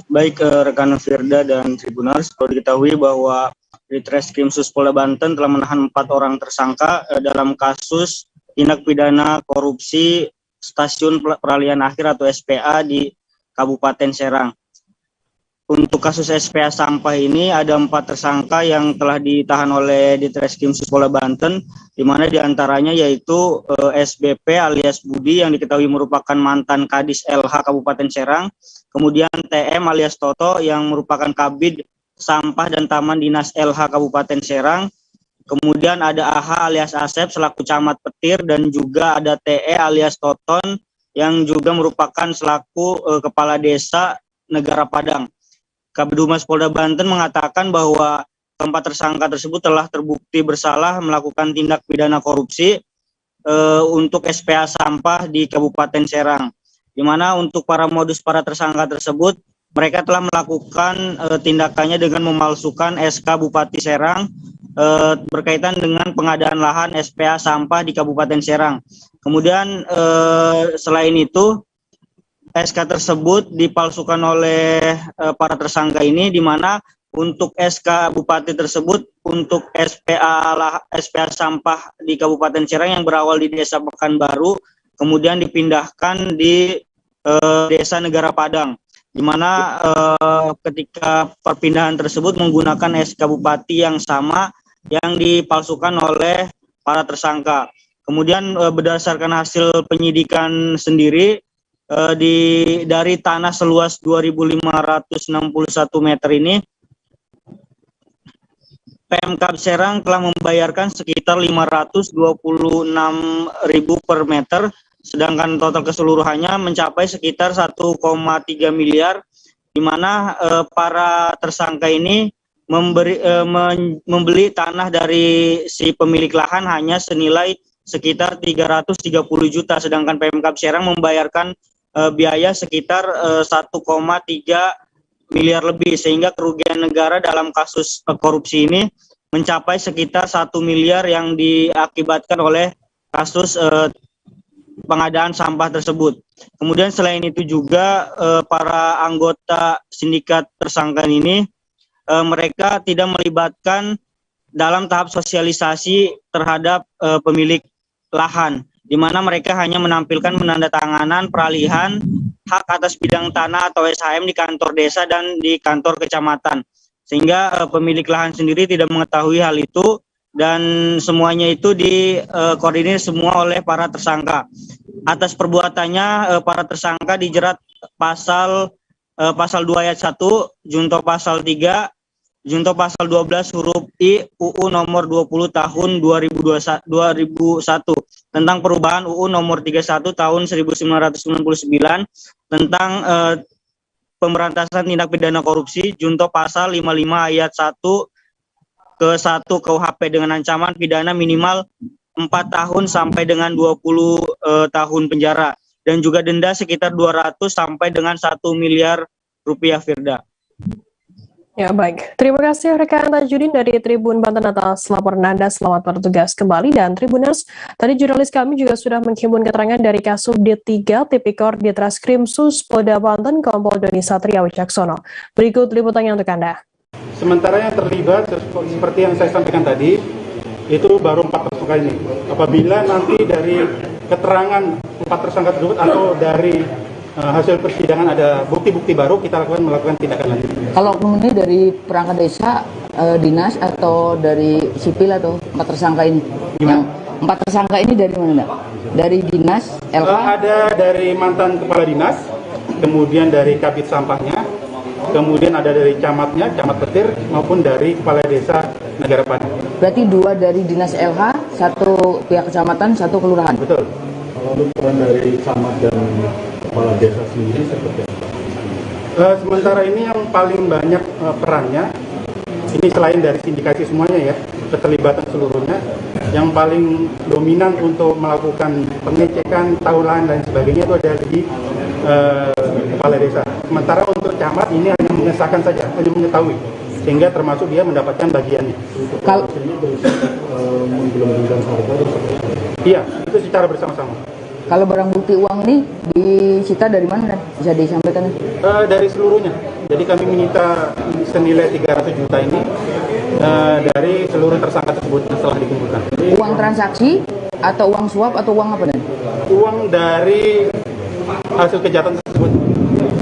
Baik rekan Firda dan Tribuners, perlu diketahui bahwa Ditreskrim Polda Banten telah menahan 4 orang tersangka dalam kasus tindak pidana korupsi Stasiun Peralihan Akhir atau SPA di Kabupaten Serang. Untuk kasus SPA sampah ini ada 4 tersangka yang telah ditahan oleh Ditreskrim Polda Banten, di mana diantaranya yaitu SBP alias Budi yang diketahui merupakan mantan Kadis LH Kabupaten Serang, kemudian TM alias Toto yang merupakan Kabid Sampah dan Taman Dinas LH Kabupaten Serang, kemudian ada AH alias Asep selaku Camat Petir, dan juga ada TE alias Toton yang juga merupakan selaku Kepala Desa Negara Padang. Kabid Humas Polda Banten mengatakan bahwa keempat tersangka tersebut telah terbukti bersalah melakukan tindak pidana korupsi untuk SPA sampah di Kabupaten Serang, di mana untuk modus para tersangka tersebut mereka telah melakukan tindakannya dengan memalsukan SK Bupati Serang berkaitan dengan pengadaan lahan SPA sampah di Kabupaten Serang. Kemudian selain itu SK tersebut dipalsukan oleh para tersangka ini, di mana untuk SK Bupati tersebut untuk SPA sampah di Kabupaten Serang yang berawal di Desa Pekanbaru kemudian dipindahkan di Desa Negara Padang, di mana ketika perpindahan tersebut menggunakan SK Bupati yang sama yang dipalsukan oleh para tersangka. Kemudian berdasarkan hasil penyidikan sendiri, dari tanah seluas 2.561 meter ini, Pemkab Serang telah membayarkan sekitar 526.000 per meter, sedangkan total keseluruhannya mencapai sekitar 1,3 miliar, di mana para tersangka ini membeli tanah dari si pemilik lahan hanya senilai sekitar 330 juta, sedangkan Pemkab Serang membayarkan biaya sekitar 1,3 miliar lebih, sehingga kerugian negara dalam kasus korupsi ini mencapai sekitar 1 miliar yang diakibatkan oleh kasus pengadaan sampah tersebut. Kemudian selain itu juga para anggota sindikat tersangka ini mereka tidak melibatkan dalam tahap sosialisasi terhadap pemilik lahan, di mana mereka hanya menampilkan penandatanganan peralihan hak atas bidang tanah atau SHM di kantor desa dan di kantor kecamatan, sehingga pemilik lahan sendiri tidak mengetahui hal itu, dan semuanya itu dikoordinir semua oleh para tersangka. Atas perbuatannya para tersangka dijerat pasal 2 ayat 1, junto pasal 3, junto pasal 12 huruf I UU nomor 20 tahun 2001 tentang perubahan UU nomor 31 tahun 1999 tentang pemberantasan tindak pidana korupsi, junto pasal 55 ayat 1 ke 1 KUHP dengan ancaman pidana minimal 4 tahun sampai dengan 20 tahun penjara, dan juga denda sekitar 200 sampai dengan 1 miliar rupiah, Firda. Ya, baik. Terima kasih rekan Tajudin dari Tribun Banten atas laporan Anda. Selamat bertugas kembali. Dan Tribuners, tadi jurnalis kami juga sudah menghimpun keterangan dari Kasubdit 3 Tipikor Ditreskrim Polda Banten, Kompol Doni Satria Wicaksono. Berikut liputannya untuk Anda. Sementara yang terlibat seperti yang saya sampaikan tadi, itu baru 4 tersangka ini. Apabila nanti dari keterangan 4 tersangka tersebut atau dari hasil persidangan ada bukti-bukti baru, kita melakukan tindakan lanjut. Kalau kemudian dari perangkat desa, dinas atau dari sipil atau 4 tersangka ini? Gimana? Yang 4 tersangka ini dari mana, Mbak? Dari dinas, LH? Ada dari mantan kepala dinas, kemudian dari kabit sampahnya, kemudian ada dari camatnya, camat petir, maupun dari kepala desa Negara Padang. Berarti 2 dari dinas LH, 1 pihak kecamatan, 1 kelurahan? Betul. Lalu peran dari camat dan kepala desa sendiri seperti apa? Sementara ini yang paling banyak perannya, ini selain dari sindikasi semuanya ya, keterlibatan seluruhnya, yang paling dominan untuk melakukan pengecekan, taulan dan sebagainya itu ada di kepala desa. Sementara untuk camat ini hanya mengesahkan saja, hanya mengetahui. sehingga termasuk dia mendapatkan bagiannya. Kalau menggelembungkan harga atau seperti apa? Iya, itu secara bersama-sama. Kalau barang bukti uang ini disita dari mana, Dan? Bisa disampaikan? Dari seluruhnya. Jadi kami menyita senilai 300 juta ini dari seluruh tersangka tersebut yang telah dikumpulkan. Uang transaksi atau uang suap atau uang apa, Dan? Uang dari hasil kejahatan tersebut.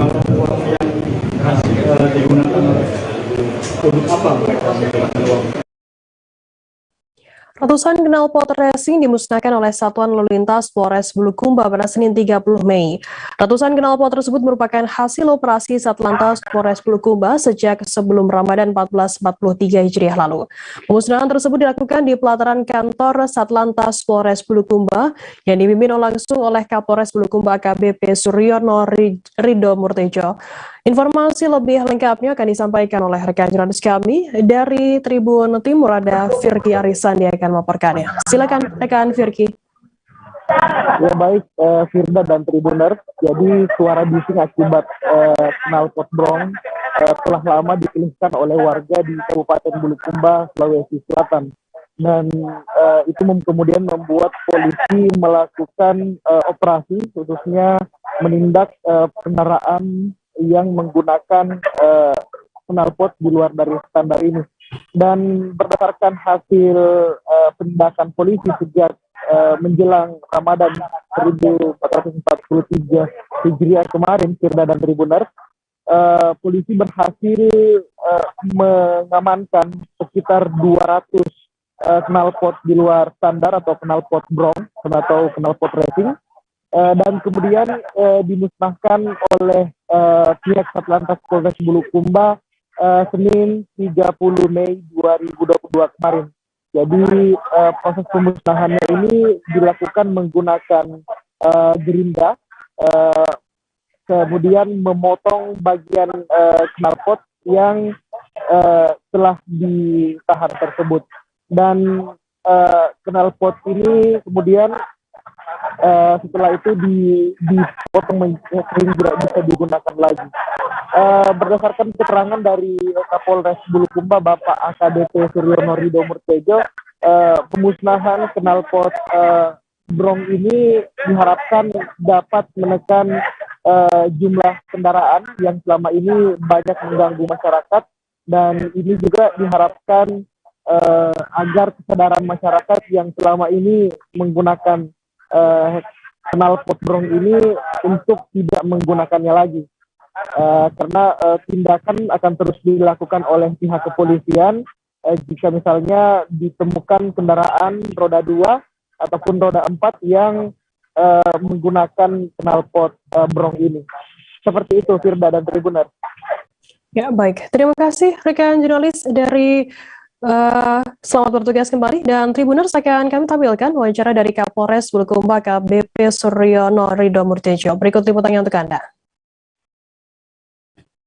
Kalau uang yang digunakan untuk apa? Ratusan knalpot racing dimusnahkan oleh Satuan Lalu Lintas Polres Bulukumba pada Senin 30 Mei. Ratusan knalpot tersebut merupakan hasil operasi Satlantas Polres Bulukumba sejak sebelum Ramadan 1443 Hijriah lalu. Pemusnahan tersebut dilakukan di pelataran kantor Satlantas Polres Bulukumba yang dipimpin langsung oleh Kapolres Bulukumba AKBP Suryono Rido Murtejo. Informasi lebih lengkapnya akan disampaikan oleh rekan jurnalis kami dari Tribun Timur, ada Firky Arisandi yang akan melaporkannya. Silakan rekan Firky. Ya baik, Firda dan Tribuners, jadi suara bising akibat knalpot brong telah lama dikeluhkan oleh warga di Kabupaten Bulukumba, Sulawesi Selatan. Dan itu kemudian membuat polisi melakukan operasi, khususnya menindak kendaraan yang menggunakan knalpot di luar dari standar ini. Dan berdasarkan hasil penindakan polisi sejak menjelang Ramadan 1443 Hijriah kemarin, Firda dan Tribuners, polisi berhasil mengamankan sekitar 200 knalpot di luar standar atau knalpot brong atau knalpot racing, dan kemudian dimusnahkan oleh pihak Satlantas Polres Bulukumba Senin 30 Mei 2022 kemarin. Jadi proses pemusnahannya ini dilakukan menggunakan gerinda, kemudian memotong bagian knalpot yang telah ditahan tersebut. Dan knalpot ini kemudian setelah itu dipotong sehingga tidak bisa digunakan lagi. Berdasarkan keterangan dari Kapolres Bulukumba Bapak AKBP Suryono Rido Murtejo, pemusnahan knalpot brong ini diharapkan dapat menekan jumlah kendaraan yang selama ini banyak mengganggu masyarakat, dan ini juga diharapkan agar kesadaran masyarakat yang selama ini menggunakan knalpot brong ini untuk tidak menggunakannya lagi. Karena tindakan akan terus dilakukan oleh pihak kepolisian jika misalnya ditemukan kendaraan roda 2 ataupun roda 4 yang menggunakan knalpot brong ini. Seperti itu, Firda dan Tribuners. Ya, baik. Terima kasih rekan jurnalis dari selamat bertugas kembali, dan Tribuners akan kami tampilkan wawancara dari Kapolres Bulukumba AKBP Suryono Rido Murtejo. Berikut liputannya untuk Anda.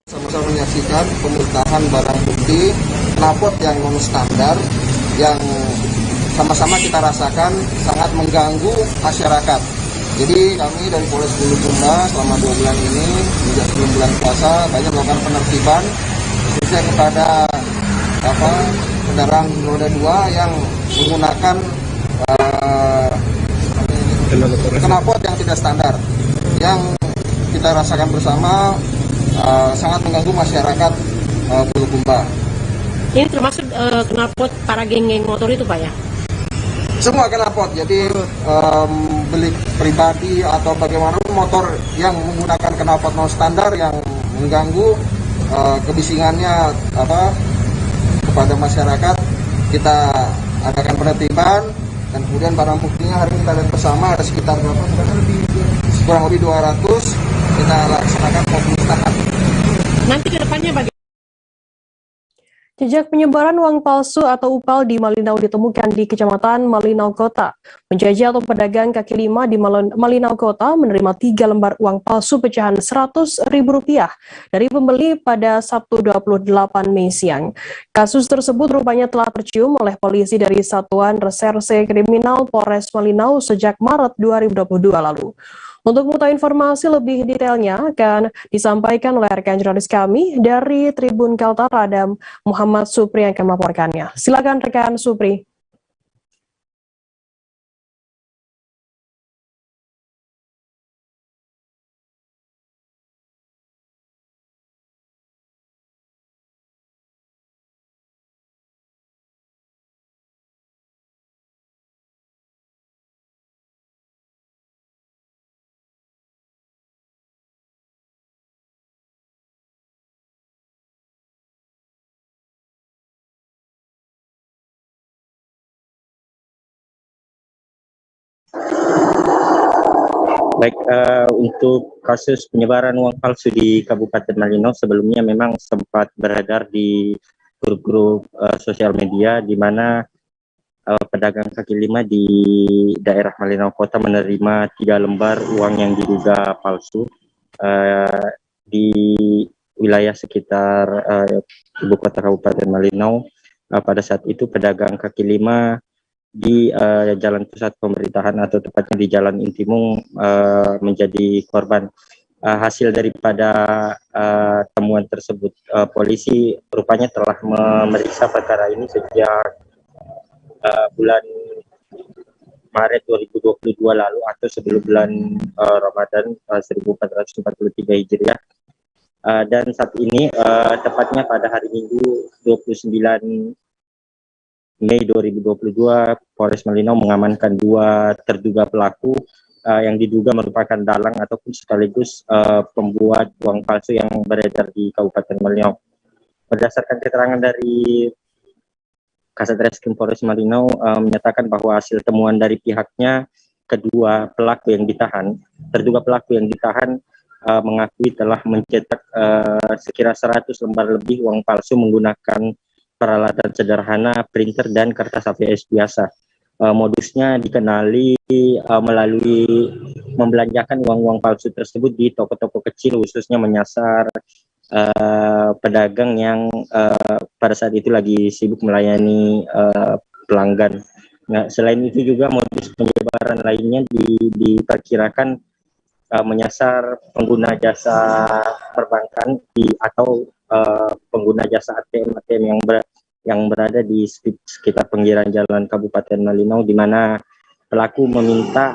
Sama-sama menyaksikan pemusnahan barang bukti knalpot yang non standar yang sama-sama kita rasakan sangat mengganggu masyarakat. Jadi kami dari Polres Bulukumba selama 2 bulan ini, sejak sebelum bulan puasa, banyak melakukan penertiban khususnya kepada kendaraan roda 2 yang menggunakan knalpot yang tidak standar, yang kita rasakan bersama sangat mengganggu masyarakat Bulukumba. Ini termasuk knalpot para geng-geng motor itu, Pak, ya? Semua knalpot, jadi beli pribadi atau bagaimana motor yang menggunakan knalpot non standar yang mengganggu kebisingannya kepada masyarakat, kita adakan penertiban, dan kemudian barang buktinya hari ini kita lihat bersama ada sekitar kurang lebih 200 kita laksanakan pemusnahan. Nanti ke depannya bagaimana? Jejak penyebaran uang palsu atau UPAL di Malinau ditemukan di Kecamatan Malinau Kota. Penjajah atau pedagang kaki lima di Malinau Kota menerima 3 lembar uang palsu pecahan Rp100.000 dari pembeli pada Sabtu 28 Mei siang. Kasus tersebut rupanya telah tercium oleh polisi dari Satuan Reserse Kriminal Polres Malinau sejak Maret 2022 lalu. Untuk mengetahui informasi lebih detailnya akan disampaikan oleh rekan jurnalis kami dari Tribun Kaltara, ada Muhammad Supri yang akan melaporkannya. Silakan rekan Supri. Baik, untuk kasus penyebaran uang palsu di Kabupaten Malino sebelumnya memang sempat beredar di grup-grup sosial media di mana pedagang kaki lima di daerah Malino Kota menerima 3 lembar uang yang diduga palsu di wilayah sekitar ibu kota Kabupaten Malino. Pada saat itu pedagang kaki lima di Jalan Pusat Pemerintahan atau tepatnya di Jalan Intimung menjadi korban. Hasil daripada temuan tersebut, polisi rupanya telah memeriksa perkara ini sejak bulan Maret 2022 lalu atau sebelum bulan Ramadan 1443 Hijriah. Dan saat ini tepatnya pada hari Minggu 29 Mei 2022, Polres Malino mengamankan 2 terduga pelaku yang diduga merupakan dalang ataupun sekaligus pembuat uang palsu yang beredar di Kabupaten Malino. Berdasarkan keterangan dari Kasat Reskrim Polres Malino menyatakan bahwa hasil temuan dari pihaknya, kedua pelaku yang ditahan, terduga pelaku yang ditahan mengakui telah mencetak sekira 100 lembar lebih uang palsu menggunakan peralatan sederhana, printer, dan kertas APS biasa. Modusnya dikenali melalui membelanjakan uang-uang palsu tersebut di toko-toko kecil, khususnya menyasar pedagang yang pada saat itu lagi sibuk melayani pelanggan. Nah, selain itu juga modus penyebaran lainnya diperkirakan menyasar pengguna jasa perbankan atau pengguna jasa ATM yang berada di sekitar pinggiran jalan Kabupaten Malino, di mana pelaku meminta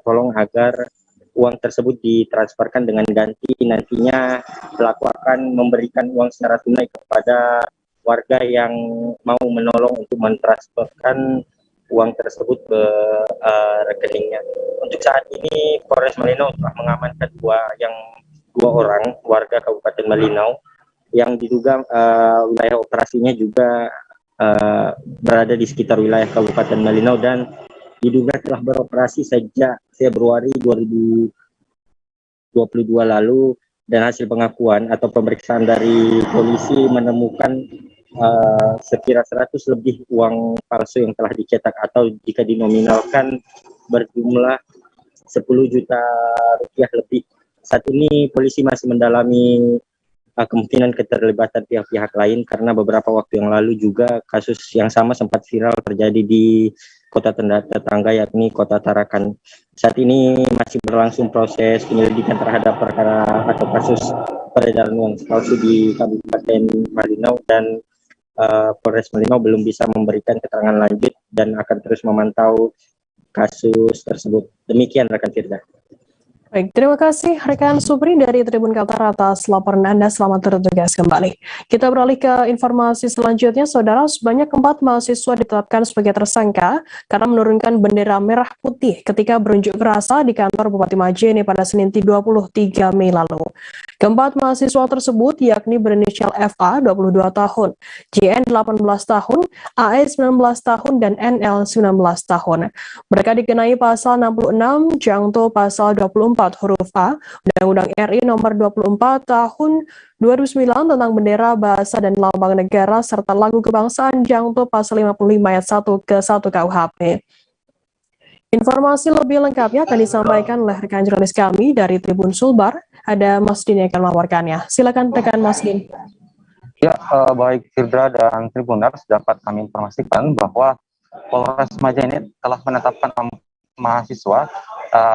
tolong agar uang tersebut ditransferkan dengan ganti. Nantinya pelaku akan memberikan uang secara tunai kepada warga yang mau menolong untuk mentransferkan uang tersebut ke rekeningnya. Untuk saat ini Polres Malino telah mengamankan dua orang warga Kabupaten Malino yang diduga wilayah operasinya juga berada di sekitar wilayah Kabupaten Malino dan diduga telah beroperasi sejak Februari 2022 lalu, dan hasil pengakuan atau pemeriksaan dari polisi menemukan sekira 100 lebih uang palsu yang telah dicetak atau jika dinominalkan berjumlah 10 juta rupiah lebih. Saat ini polisi masih mendalami kemungkinan keterlibatan pihak-pihak lain karena beberapa waktu yang lalu juga kasus yang sama sempat viral terjadi di kota tetangga yakni Kota Tarakan. Saat ini masih berlangsung proses penyelidikan terhadap perkara atau kasus peredaran uang palsu di Kabupaten Malino, dan Polres Malino belum bisa memberikan keterangan lanjut dan akan terus memantau kasus tersebut. Demikian rekan Firda. Baik, terima kasih rekan Supri dari Tribun Kaltara atas laporan Anda. Selamat bertugas kembali. Kita beralih ke informasi selanjutnya. Saudara, sebanyak 4 mahasiswa ditetapkan sebagai tersangka karena menurunkan bendera merah putih ketika berunjuk rasa di kantor Bupati Majene pada Senin 23 Mei lalu. Keempat mahasiswa tersebut yakni berinisial FA 22 tahun, JN 18 tahun, AE 19 tahun, dan NL 19 tahun. Mereka dikenai pasal 66, jangto pasal 24 huruf A, Undang-Undang RI nomor 24 tahun 2009 tentang bendera, bahasa, dan lambang negara, serta lagu kebangsaan jangto pasal 55 ayat 1 ke 1 KUHP. Informasi lebih lengkapnya akan disampaikan oleh rekan jurnalis kami dari Tribun Sulbar. Ada Mas Din yang akan melaporkannya. Silakan rekan Mas Din. Ya, baik Firdra dan Tribuners, dapat kami informasikan bahwa Polres Majene telah menetapkan mahasiswa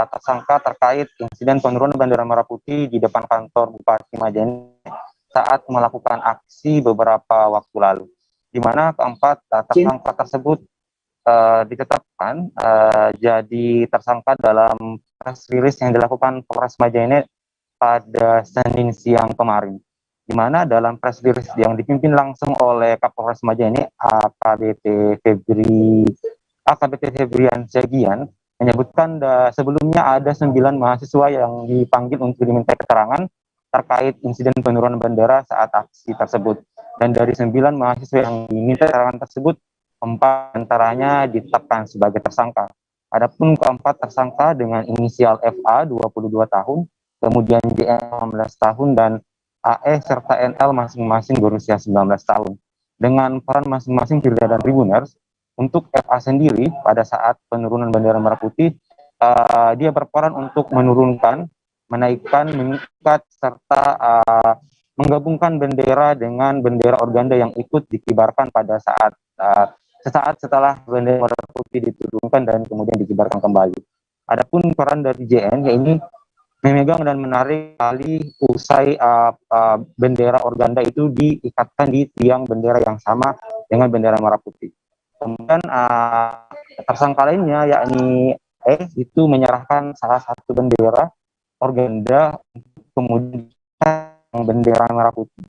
tersangka terkait insiden penurunan bendera merah putih di depan kantor Bupati Majene saat melakukan aksi beberapa waktu lalu, di mana keempat tersangka tersebut ditetapkan jadi tersangka dalam press release yang dilakukan Polres Majene pada Senin siang kemarin, di mana dalam press release yang dipimpin langsung oleh Kapolres Majene AKBP Febrian Segian menyebutkan sebelumnya ada 9 mahasiswa yang dipanggil untuk diminta keterangan terkait insiden penurunan bendera saat aksi tersebut. Dan dari 9 mahasiswa yang diminta keterangan tersebut, 4 antaranya ditetapkan sebagai tersangka. Adapun keempat tersangka dengan inisial FA 22 tahun, kemudian JN 18 tahun, dan AE serta NL masing-masing berusia 19 tahun. Dengan peran masing-masing Firda dan Tribuners, untuk FA sendiri pada saat penurunan bendera merah putih, dia berperan untuk menurunkan, menaikkan, mengikat, serta menggabungkan bendera dengan bendera organda yang ikut dikibarkan pada saat sesaat setelah bendera merah putih diturunkan dan kemudian dikibarkan kembali. Adapun peran dari JN, yaitu memegang dan menarik tali usai bendera organda itu diikatkan di tiang bendera yang sama dengan bendera merah putih. Kemudian tersangka lainnya yakni E itu menyerahkan salah satu bendera organda kemudian bendera merah putih.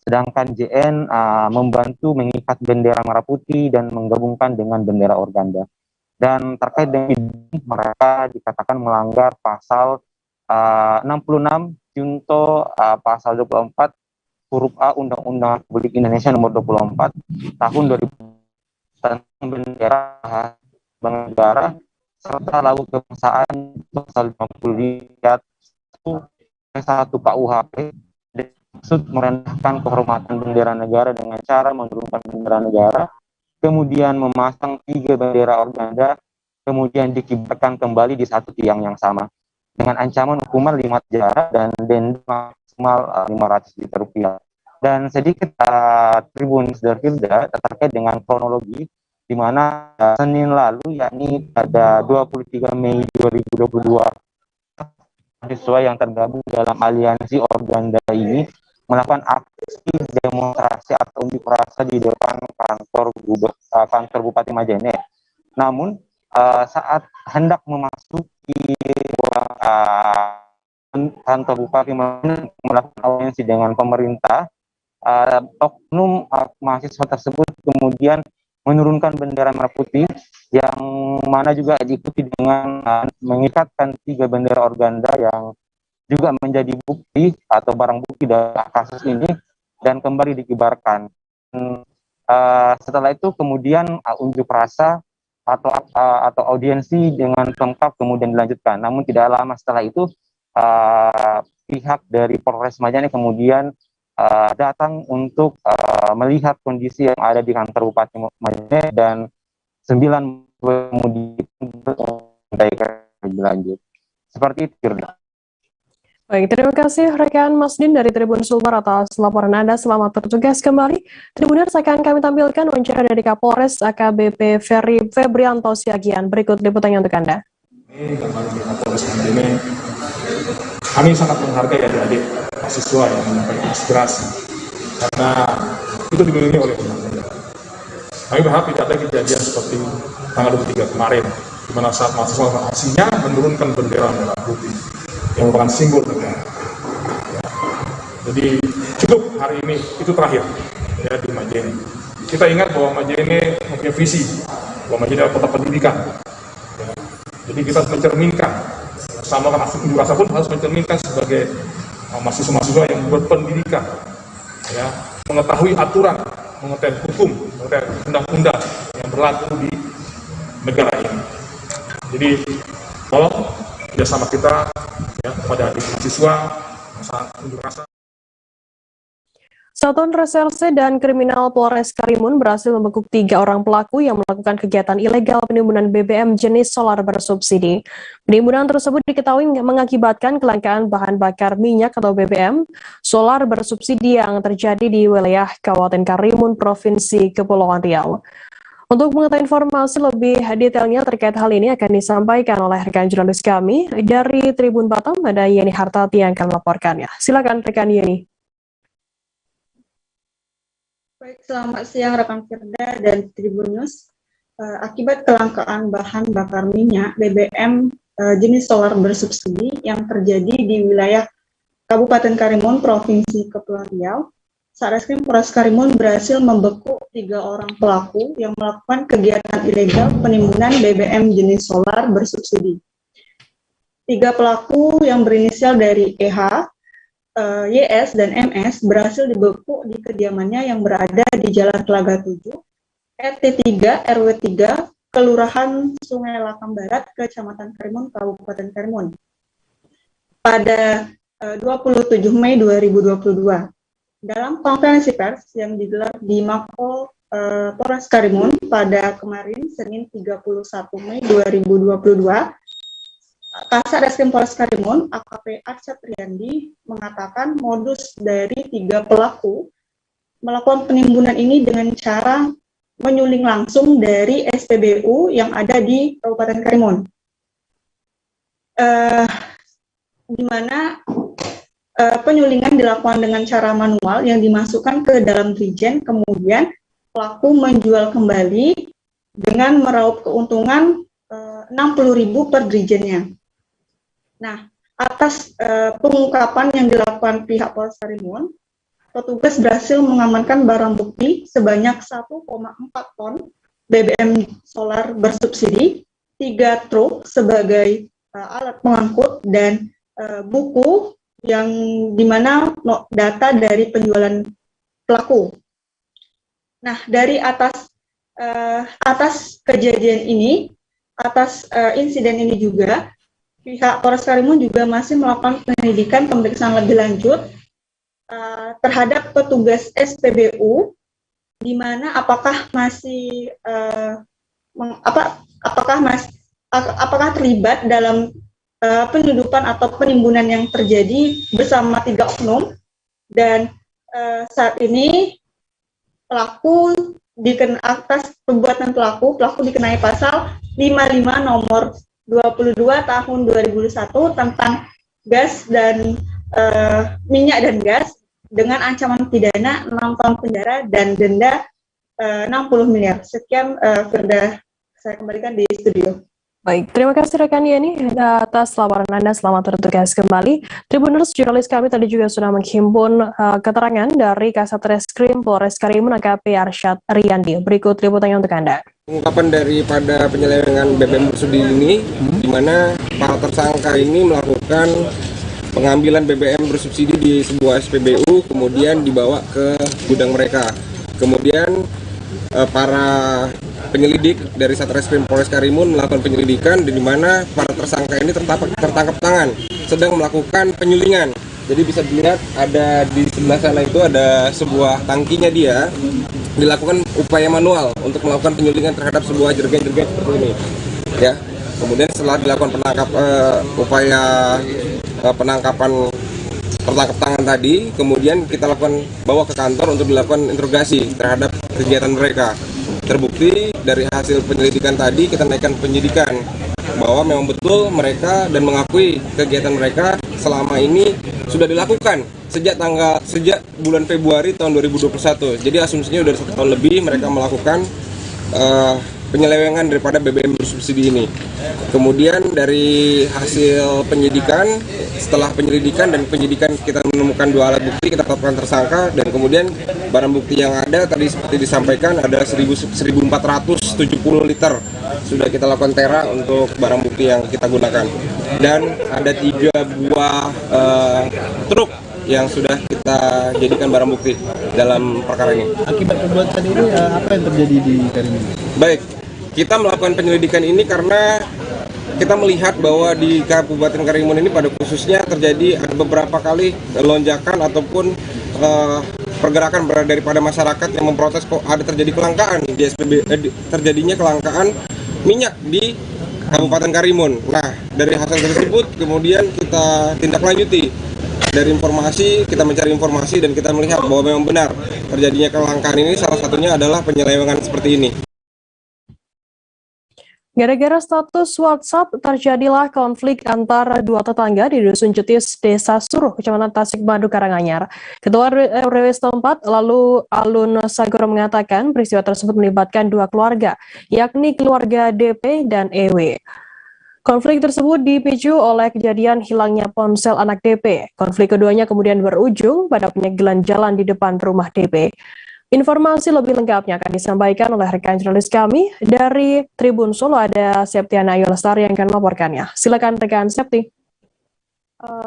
Sedangkan JN membantu mengikat bendera merah putih dan menggabungkan dengan bendera organda. Dan terkait dengan ini, mereka dikatakan melanggar pasal 66 junto pasal 24 huruf A Undang-Undang Republik Indonesia nomor 24 tahun 2000 tentang bendera bank negara serta lagu kebangsaan pasal 50 1 KUHP maksud merendahkan kehormatan bendera negara dengan cara menurunkan bendera negara, kemudian memasang 3 bendera organda, kemudian dikibarkan kembali di satu tiang yang sama dengan ancaman hukuman 5 penjara dan denda maksimal 500 juta rupiah. Dan sedikit Tribun dan Firda terkait dengan kronologi, di mana Senin lalu, yakni pada 23 Mei 2022, mahasiswa yang tergabung dalam aliansi organda ini melakukan aksi demonstrasi atau unjuk rasa di depan kantor Bupati Majene. Namun saat hendak memasuki kantor Bupati Majene melakukan audiensi dengan pemerintah, oknum mahasiswa tersebut kemudian menurunkan bendera merah putih yang mana juga diikuti dengan mengikatkan 3 bendera organda yang juga menjadi bukti atau barang bukti dalam kasus ini dan kembali dikibarkan. Setelah itu kemudian unjuk rasa atau audiensi dengan lengkap kemudian dilanjutkan. Namun tidak lama setelah itu pihak dari Polres Majene kemudian datang untuk melihat kondisi yang ada di kantor Bupati Majene dan 9 kemudian berlanjut. Seperti itu. Baik, terima kasih rekan Masdin dari Tribun Sulbar atas laporan Anda. Selamat bertugas kembali. Tribuners, akan kami tampilkan wawancara dari Kapolres AKBP Febrianto Siagian. Berikut liputannya untuk Anda. Kapolres Majene, kami sangat menghargai adik-adik mahasiswa yang menyampaikan aspirasi karena itu dilindungi oleh undang-undang. Kami berharap tidak ada kejadian seperti tanggal 23 kemarin, di mana saat mahasiswa aksinya menurunkan bendera merah putih yang merupakan simbol negara. Ya. Jadi cukup hari ini, itu terakhir ya di Majene. Kita ingat bahwa Majene mempunyai visi, bahwa Majene adalah kota pendidikan. Ya. Jadi kita harus mencerminkan, sama kan aksi unjuk rasa pun harus mencerminkan sebagai mahasiswa-mahasiswa yang berpendidikan, ya, mengetahui aturan, mengetahui hukum, mengetahui undang-undang yang berlaku di negara ini. Jadi tolong kerjasama kita ya, kepada adik mahasiswa masa unjuk rasa. Satuan Reserse dan Kriminal Polres Karimun berhasil membekuk 3 orang pelaku yang melakukan kegiatan ilegal penimbunan BBM jenis solar bersubsidi. Penimbunan tersebut diketahui mengakibatkan kelangkaan bahan bakar minyak atau BBM solar bersubsidi yang terjadi di wilayah Kabupaten Karimun, Provinsi Kepulauan Riau. Untuk mengetahui informasi lebih detailnya terkait hal ini akan disampaikan oleh rekan jurnalis kami dari Tribun Batam, ada Yeni Hartati yang akan melaporkannya. Silakan rekan Yeni. Baik, selamat siang rekan Firda dan Tribunnews. Akibat kelangkaan bahan bakar minyak BBM jenis solar bersubsidi yang terjadi di wilayah Kabupaten Karimun, Provinsi Kepulauan Riau, Satreskrim Polres Karimun berhasil membekuk 3 orang pelaku yang melakukan kegiatan ilegal penimbunan BBM jenis solar bersubsidi. 3 pelaku yang berinisial dari EH, YS, dan MS berhasil dibekuk di kediamannya yang berada di Jalan Telaga 7, RT 3, RW 3, Kelurahan Sungai Lakam Barat, Kecamatan Karimun, Kabupaten Karimun, pada 27 Mei 2022. Dalam konferensi pers yang digelar di Mako Polres Karimun pada kemarin, Senin 31 Mei 2022, Kasat Reskrim Polres Karimun, AKP Arsyad Riyandi, mengatakan modus dari 3 pelaku melakukan penimbunan ini dengan cara menyuling langsung dari SPBU yang ada di Kabupaten Karimun, di mana penyulingan dilakukan dengan cara manual yang dimasukkan ke dalam drijen, kemudian pelaku menjual kembali dengan meraup keuntungan 60.000 per drijennya. Nah, atas pengungkapan yang dilakukan pihak Polres Karimun, petugas berhasil mengamankan barang bukti sebanyak 1,4 ton BBM solar bersubsidi, 3 truk sebagai alat pengangkut, dan buku yang dimana data dari penjualan pelaku. Nah, dari atas kejadian ini, atas insiden ini juga, pihak Polres Karimun juga masih melakukan penyelidikan pemeriksaan lebih lanjut terhadap petugas SPBU, di mana apakah masih apakah terlibat dalam penyeludupan atau penimbunan yang terjadi bersama 3 oknum, dan saat ini pelaku atas perbuatan pelaku dikenai pasal 55 nomor 22 tahun 2001 tentang gas dan minyak dan gas dengan ancaman pidana 6 tahun penjara dan denda 60 miliar. Sekian Firda, saya kembalikan di studio. Baik, terima kasih rekan Yeni atas laporan Anda. Selamat bertugas kembali. Tribunnews, jurnalis kami tadi juga sudah menghimpun keterangan dari Kasat Reskrim Polres Karimun AKP Arsyad Riyandi. Berikut liputannya untuk Anda. Pengungkapan daripada penyelewengan BBM bersubsidi ini, di mana para tersangka ini melakukan pengambilan BBM bersubsidi di sebuah SPBU, kemudian dibawa ke gudang mereka. Kemudian para penyelidik dari Satreskrim Polres Karimun melakukan penyelidikan, di mana para tersangka ini tertangkap tangan sedang melakukan penyulingan. Jadi bisa dilihat ada di sebelah sana itu ada sebuah tangkinya, dia dilakukan upaya manual untuk melakukan penyulingan terhadap sebuah jerigen-jerigen seperti ini. Ya, kemudian setelah dilakukan upaya penangkapan tertangkap tangan tadi, kemudian kita lakukan bawa ke kantor untuk dilakukan interogasi terhadap kegiatan mereka. Terbukti dari hasil penyelidikan tadi, kita naikkan penyidikan bahwa memang betul mereka dan mengakui kegiatan mereka selama ini sudah dilakukan sejak bulan Februari tahun 2021. Jadi asumsinya sudah 1 tahun lebih mereka melakukan penyelewengan daripada BBM bersubsidi ini. Kemudian dari hasil penyidikan, setelah penyelidikan dan penyidikan kita menemukan 2 alat bukti, kita tetapkan tersangka, dan kemudian barang bukti yang ada tadi seperti disampaikan ada 1.470 liter sudah kita lakukan tera untuk barang bukti yang kita gunakan, dan ada 3 buah truk yang sudah kita jadikan barang bukti dalam perkara ini. Akibat perbuatan ini apa yang terjadi di Karimun? Baik, kita melakukan penyelidikan ini karena kita melihat bahwa di Kabupaten Karimun ini pada khususnya terjadi ada beberapa kali lonjakan ataupun pergerakan daripada masyarakat yang memprotes kok ada terjadi kelangkaan di terjadinya kelangkaan minyak di Kabupaten Karimun. Nah, dari hasil tersebut kemudian kita tindak lanjuti. Dari informasi, kita mencari informasi dan kita melihat bahwa memang benar terjadinya kelangkaan ini, salah satunya adalah penyelewengan seperti ini. Gara-gara status WhatsApp, terjadilah konflik antara dua tetangga di Dusun Cetis, Desa Suruh, Kecamatan Tasikmadu, Karanganyar. Ketua RW setempat, lalu Alun Sagoro, mengatakan peristiwa tersebut melibatkan dua keluarga, yakni keluarga DP dan EW. Konflik tersebut dipicu oleh kejadian hilangnya ponsel anak DP. Konflik keduanya kemudian berujung pada penyegelan jalan di depan rumah DP. Informasi lebih lengkapnya akan disampaikan oleh rekan jurnalis kami dari Tribun Solo. Ada Septiana Ayu Lestari yang akan melaporkannya. Silakan rekan Septi.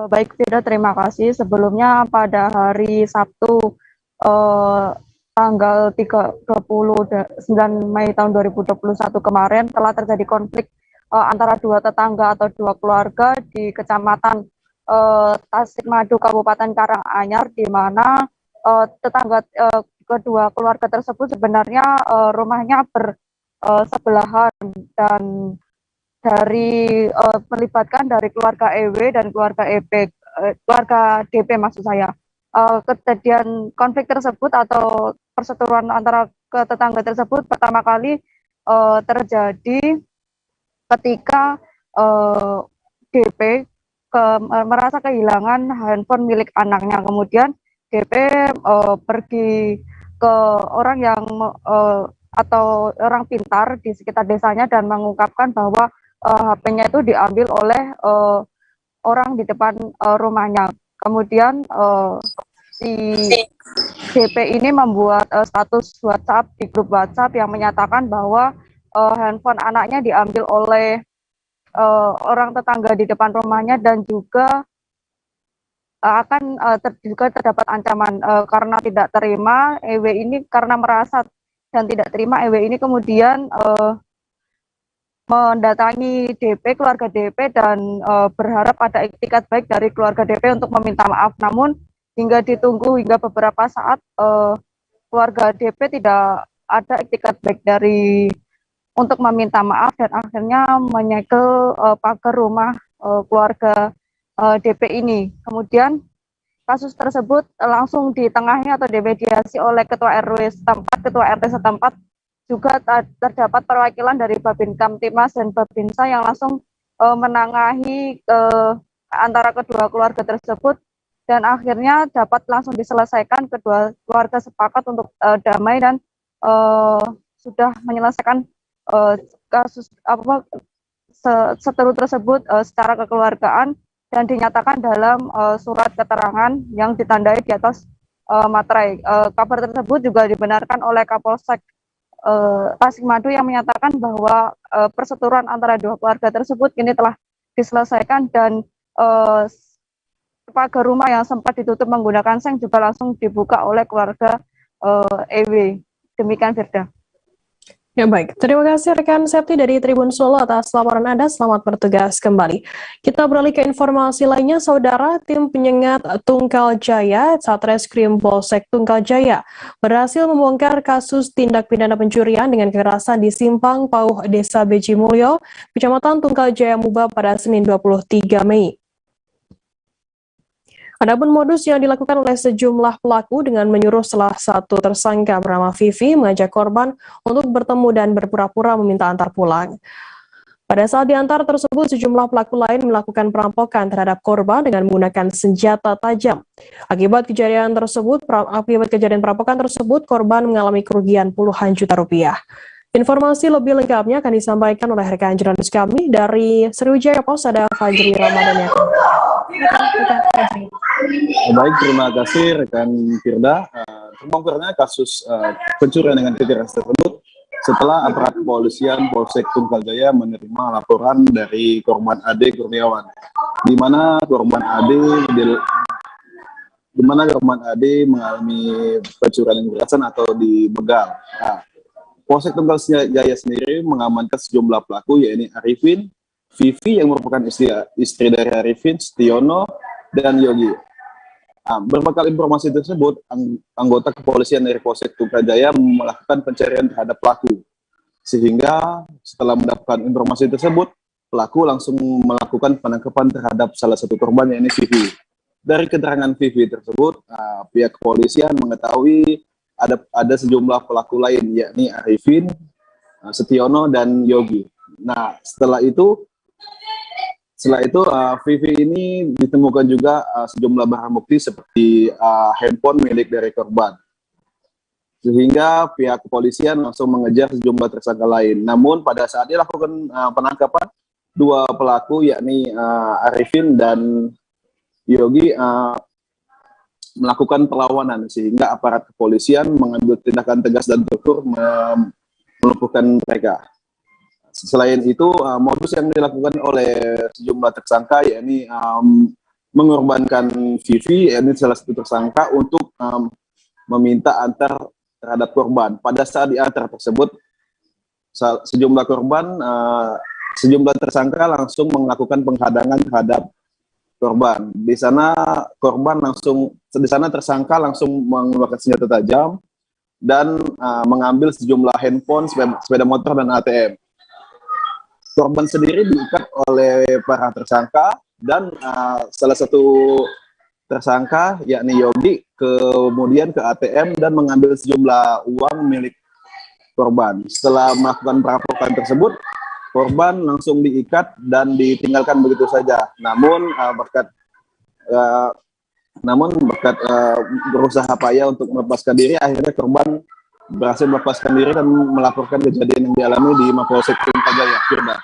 Baik, Firda, terima kasih. Sebelumnya pada hari Sabtu tanggal 29 Mei tahun 2021 kemarin telah terjadi konflik antara dua tetangga atau dua keluarga di Kecamatan Tasikmadu, Kabupaten Karanganyar, di mana tetangga kedua keluarga tersebut sebenarnya rumahnya bersebelahan, dan dari melibatkan dari keluarga EW dan keluarga keluarga DP maksud saya. Kejadian konflik tersebut atau perseteruan antara tetangga tersebut pertama kali terjadi ketika DP merasa kehilangan handphone milik anaknya. Kemudian DP pergi ke orang yang atau orang pintar di sekitar desanya dan mengungkapkan bahwa HP-nya itu diambil oleh orang di depan rumahnya. Kemudian si DP ini membuat status WhatsApp di grup WhatsApp yang menyatakan bahwa handphone anaknya diambil oleh orang tetangga di depan rumahnya, dan juga akan juga terdapat ancaman karena tidak terima. EW ini karena merasa dan tidak terima, EW ini kemudian mendatangi DP, keluarga DP, dan berharap ada itikat baik dari keluarga DP untuk meminta maaf. Namun hingga ditunggu hingga beberapa saat keluarga DP tidak ada itikat baik dari untuk meminta maaf, dan akhirnya menyegel pagar rumah keluarga DP ini. Kemudian kasus tersebut langsung ditengahi atau dimediasi oleh Ketua RW setempat, Ketua RT setempat, juga terdapat perwakilan dari Babin Kamtimas dan Babinsa yang langsung menengahi antara kedua keluarga tersebut, dan akhirnya dapat langsung diselesaikan. Kedua keluarga sepakat untuk damai dan sudah menyelesaikan kasus seteru tersebut secara kekeluargaan, dan dinyatakan dalam surat keterangan yang ditandai di atas materai. Kabar tersebut juga dibenarkan oleh Kapolsek Tasikmadu yang menyatakan bahwa perseteruan antara dua keluarga tersebut kini telah diselesaikan, dan pagar rumah yang sempat ditutup menggunakan seng juga langsung dibuka oleh keluarga EW. Demikian, Firda. Ya baik, terima kasih rekan Septi dari Tribun Solo atas laporan Anda. Selamat bertugas kembali. Kita beralih ke informasi lainnya, Saudara. Tim penyengat Tunggal Jaya, Satreskrim Polsek Tunggal Jaya, berhasil membongkar kasus tindak pidana pencurian dengan kekerasan di Simpang Pauh, Desa Beji Mulyo, Kecamatan Tunggal Jaya, Muba pada Senin 23 Mei. Adapun modus yang dilakukan oleh sejumlah pelaku dengan menyuruh salah satu tersangka bernama Vivi mengajak korban untuk bertemu dan berpura-pura meminta antar pulang. Pada saat diantar tersebut, sejumlah pelaku lain melakukan perampokan terhadap korban dengan menggunakan senjata tajam. Akibat kejadian perampokan tersebut, korban mengalami kerugian puluhan juta rupiah. Informasi lebih lengkapnya akan disampaikan oleh rekan jurnalis kami dari Sriwijaya Pos, ada Fajri Ramadan. Baik, terima kasih rekan Firda. Terbongkarnya kasus pencurian dengan kekerasan tersebut setelah aparat kepolisian Polsek Tunggal Jaya menerima laporan dari korban Ade Kurniawan, di mana korban Ade mengalami pencurian dengan kekerasan atau dibegal. Polsek Tunggal Jaya sendiri mengamankan sejumlah pelaku, yaitu Arifin, Vivi yang merupakan istri dari Arifin, Setiono, dan Yogi. Berbekal informasi tersebut, anggota kepolisian dari Polsek Tunggal Jaya melakukan pencarian terhadap pelaku. Sehingga setelah mendapatkan informasi tersebut, pelaku langsung melakukan penangkapan terhadap salah satu korban, yaitu Vivi. Dari keterangan Vivi tersebut, pihak kepolisian mengetahui ada sejumlah pelaku lain, yakni Arifin, Setiono, dan Yogi. Nah, setelah itu Vivi ini ditemukan juga sejumlah barang bukti seperti handphone milik dari korban. Sehingga pihak kepolisian langsung mengejar sejumlah tersangka lain. Namun pada saat dilakukan penangkapan, dua pelaku yakni Arifin dan Yogi melakukan perlawanan, sehingga aparat kepolisian mengambil tindakan tegas dan terukur melumpuhkan mereka. Selain itu, modus yang dilakukan oleh sejumlah tersangka yakni mengorbankan Vivi, yakni salah satu tersangka, untuk meminta antar terhadap korban. Pada saat diantar tersebut, sejumlah tersangka langsung melakukan penghadangan terhadap korban. Di sana tersangka langsung mengeluarkan senjata tajam dan mengambil sejumlah handphone, sepeda motor, dan ATM. Korban sendiri diikat oleh para tersangka dan salah satu tersangka yakni Yogi kemudian ke ATM dan mengambil sejumlah uang milik korban. Setelah melakukan perampokan tersebut, korban langsung diikat dan ditinggalkan begitu saja. Namun berkat berusaha payah untuk melepaskan diri, akhirnya korban berhasil melepaskan diri dan melaporkan kejadian yang dialami di Mapolsek Tirtajaya. Firda.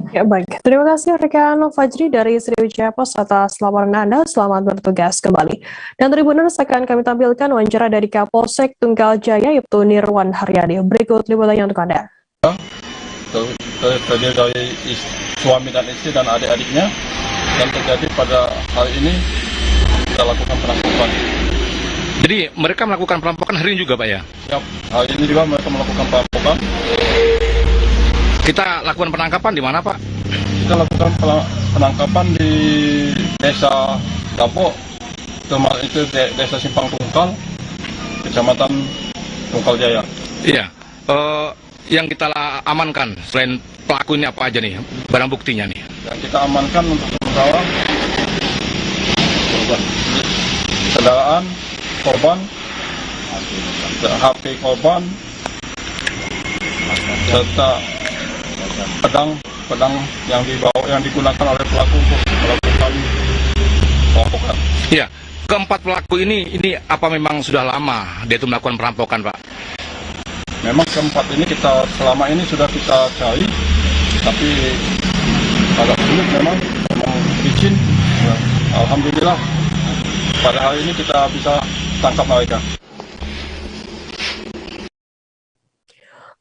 Ya baik, terima kasih rekan Fajri dari Sriwijaya Pos atas laporan Anda. Selamat bertugas kembali. Dan Tribuners akan kami tampilkan wawancara dari Kapolsek Tunggal Jaya yaitu Nirwan Haryadi. Berikut liputannya untuk Anda. Terdiri dari suami dan istri dan adik-adiknya, dan terjadi pada hari ini kita lakukan penangkapan. Jadi mereka melakukan perampokan hari ini juga, Pak ya? Ya, hari ini juga mereka melakukan perampokan. Kita lakukan penangkapan di mana, Pak? Kita lakukan penangkapan di Desa Dapo, itu Desa Simpang Tungkal, Kecamatan Tunggal Jaya. Iya. Yang kita amankan selain pelaku ini apa aja nih, barang buktinya nih? Yang kita amankan untuk sementara kendaraan korban, HP korban, serta pedang yang digunakan oleh pelaku untuk melakukan perampokan. Iya. Keempat pelaku ini apa memang sudah lama dia itu melakukan perampokan, Pak? Memang keempat ini selama ini sudah kita cari, tapi agak sulit memang izin. Ya, alhamdulillah pada hari ini kita bisa tangkap mereka.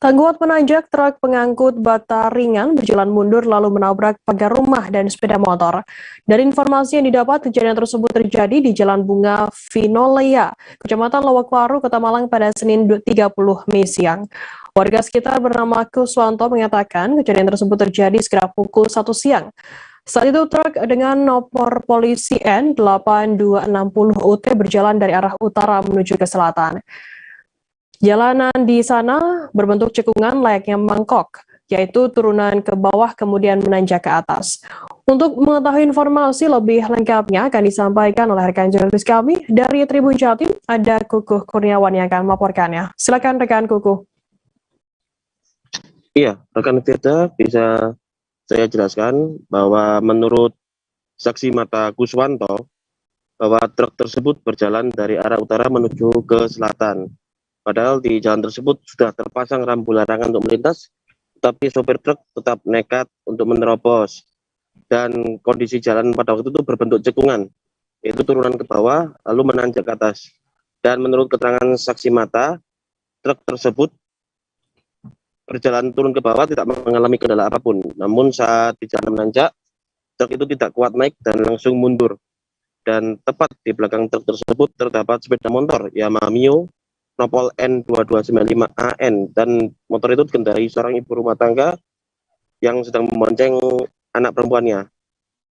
Tangguhat menanjak truk pengangkut bata ringan berjalan mundur lalu menabrak pagar rumah dan sepeda motor. Dari informasi yang didapat, kejadian tersebut terjadi di Jalan Bunga Vinolea, Kecamatan Lowokwaru, Kota Malang pada Senin 30 Mei siang. Warga sekitar bernama Kuswanto mengatakan kejadian tersebut terjadi sekitar pukul 1 siang. Saat itu truk dengan nomor polisi N8260 UT berjalan dari arah utara menuju ke selatan. Jalanan di sana berbentuk cekungan layaknya mangkok, yaitu turunan ke bawah kemudian menanjak ke atas. Untuk mengetahui informasi lebih lengkapnya akan disampaikan oleh rekan jurnalis kami dari Tribun Jatim, ada Kukuh Kurniawan yang akan melaporkannya. Silakan rekan Kukuh. Iya, rekan Firda, bisa saya jelaskan bahwa menurut saksi mata Kuswanto, bahwa truk tersebut berjalan dari arah utara menuju ke selatan. Padahal di jalan tersebut sudah terpasang rambu larangan untuk melintas, tetapi sopir truk tetap nekat untuk menerobos. Dan kondisi jalan pada waktu itu berbentuk cekungan, yaitu turunan ke bawah lalu menanjak ke atas. Dan menurut keterangan saksi mata, truk tersebut berjalan turun ke bawah tidak mengalami kendala apapun. Namun saat di jalan menanjak, truk itu tidak kuat naik dan langsung mundur. Dan tepat di belakang truk tersebut terdapat sepeda motor Yamaha Mio Nopol N2295AN, dan motor itu dikendarai seorang ibu rumah tangga yang sedang membonceng anak perempuannya.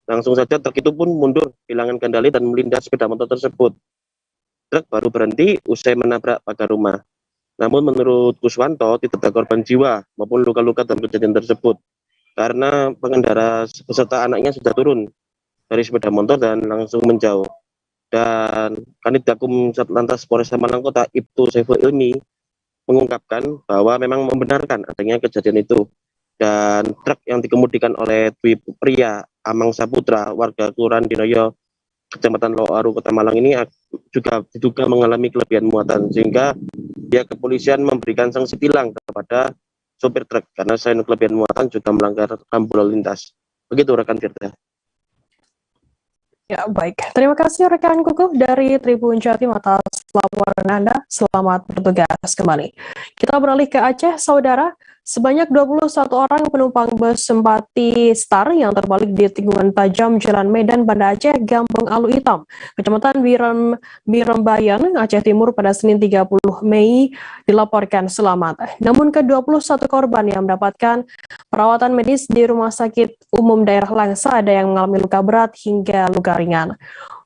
Langsung saja truk itu pun mundur, kehilangan kendali dan melindas sepeda motor tersebut. Truk baru berhenti usai menabrak pagar rumah. Namun menurut Kuswanto tidak ada korban jiwa maupun luka-luka dalam kejadian tersebut, karena pengendara beserta anaknya sudah turun dari sepeda motor dan langsung menjauh. Dan Kanit Gakum Satlantas Polres Malang Kota Ibtu Saiful Ilmi mengungkapkan bahwa memang membenarkan adanya kejadian itu. dan truk yang dikemudikan oleh Dwi Pria Amang Saputra warga Kelurahan Dinoyo Kecamatan Loaru Kota Malang ini juga diduga mengalami kelebihan muatan, sehingga pihak kepolisian memberikan sanksi tilang kepada sopir truk karena selain kelebihan muatan juga melanggar rambu lalu lintas. Begitu rekan Firda. Ya, baik. Terima kasih rekan Kukuh dari Tribun Jatim atas laporan Anda. Selamat bertugas kembali. Kita beralih ke Aceh, Saudara. Sebanyak 21 orang penumpang bus Sempati Star yang terbalik di tikungan tajam Jalan Medan Banda Aceh, Gampeng Alu Hitam, Kecamatan Birembayan, Aceh Timur pada Senin 30 Mei dilaporkan selamat. Namun ke-21 korban yang mendapatkan perawatan medis di Rumah Sakit Umum Daerah Langsa ada yang mengalami luka berat hingga luka ringan.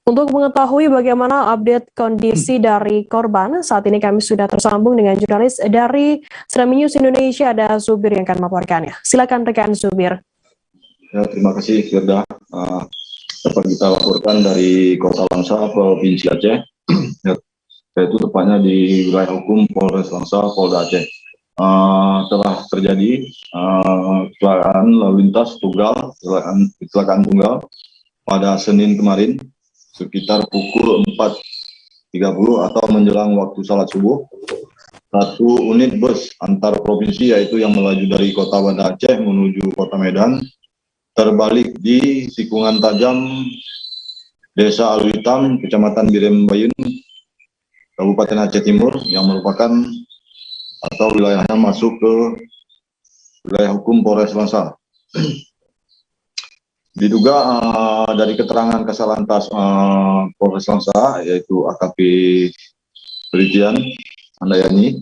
Untuk mengetahui bagaimana update kondisi dari korban, saat ini kami sudah tersambung dengan jurnalis dari Serambi News Indonesia, ada Zubir yang akan melaporkannya. Silakan rekan Zubir. Ya, terima kasih Firda. Dapat kita laporkan dari Kota Langsa, Provinsi Aceh, yaitu tepatnya di wilayah hukum Polres Langsa, Polda Aceh. Telah terjadi kecelakaan lalu lintas kecelakaan tunggal pada Senin kemarin sekitar pukul 4.30 atau menjelang waktu salat subuh. Satu unit bus antar provinsi yaitu yang melaju dari Kota Banda Aceh menuju Kota Medan terbalik di tikungan tajam Desa Alu Hitam, Kecamatan Birembayan, Kabupaten Aceh Timur, yang merupakan atau wilayahnya masuk ke wilayah hukum Polres Langsa. Diduga dari keterangan Kasalantas Polres Langsa, yaitu AKP Brigjen Handayani,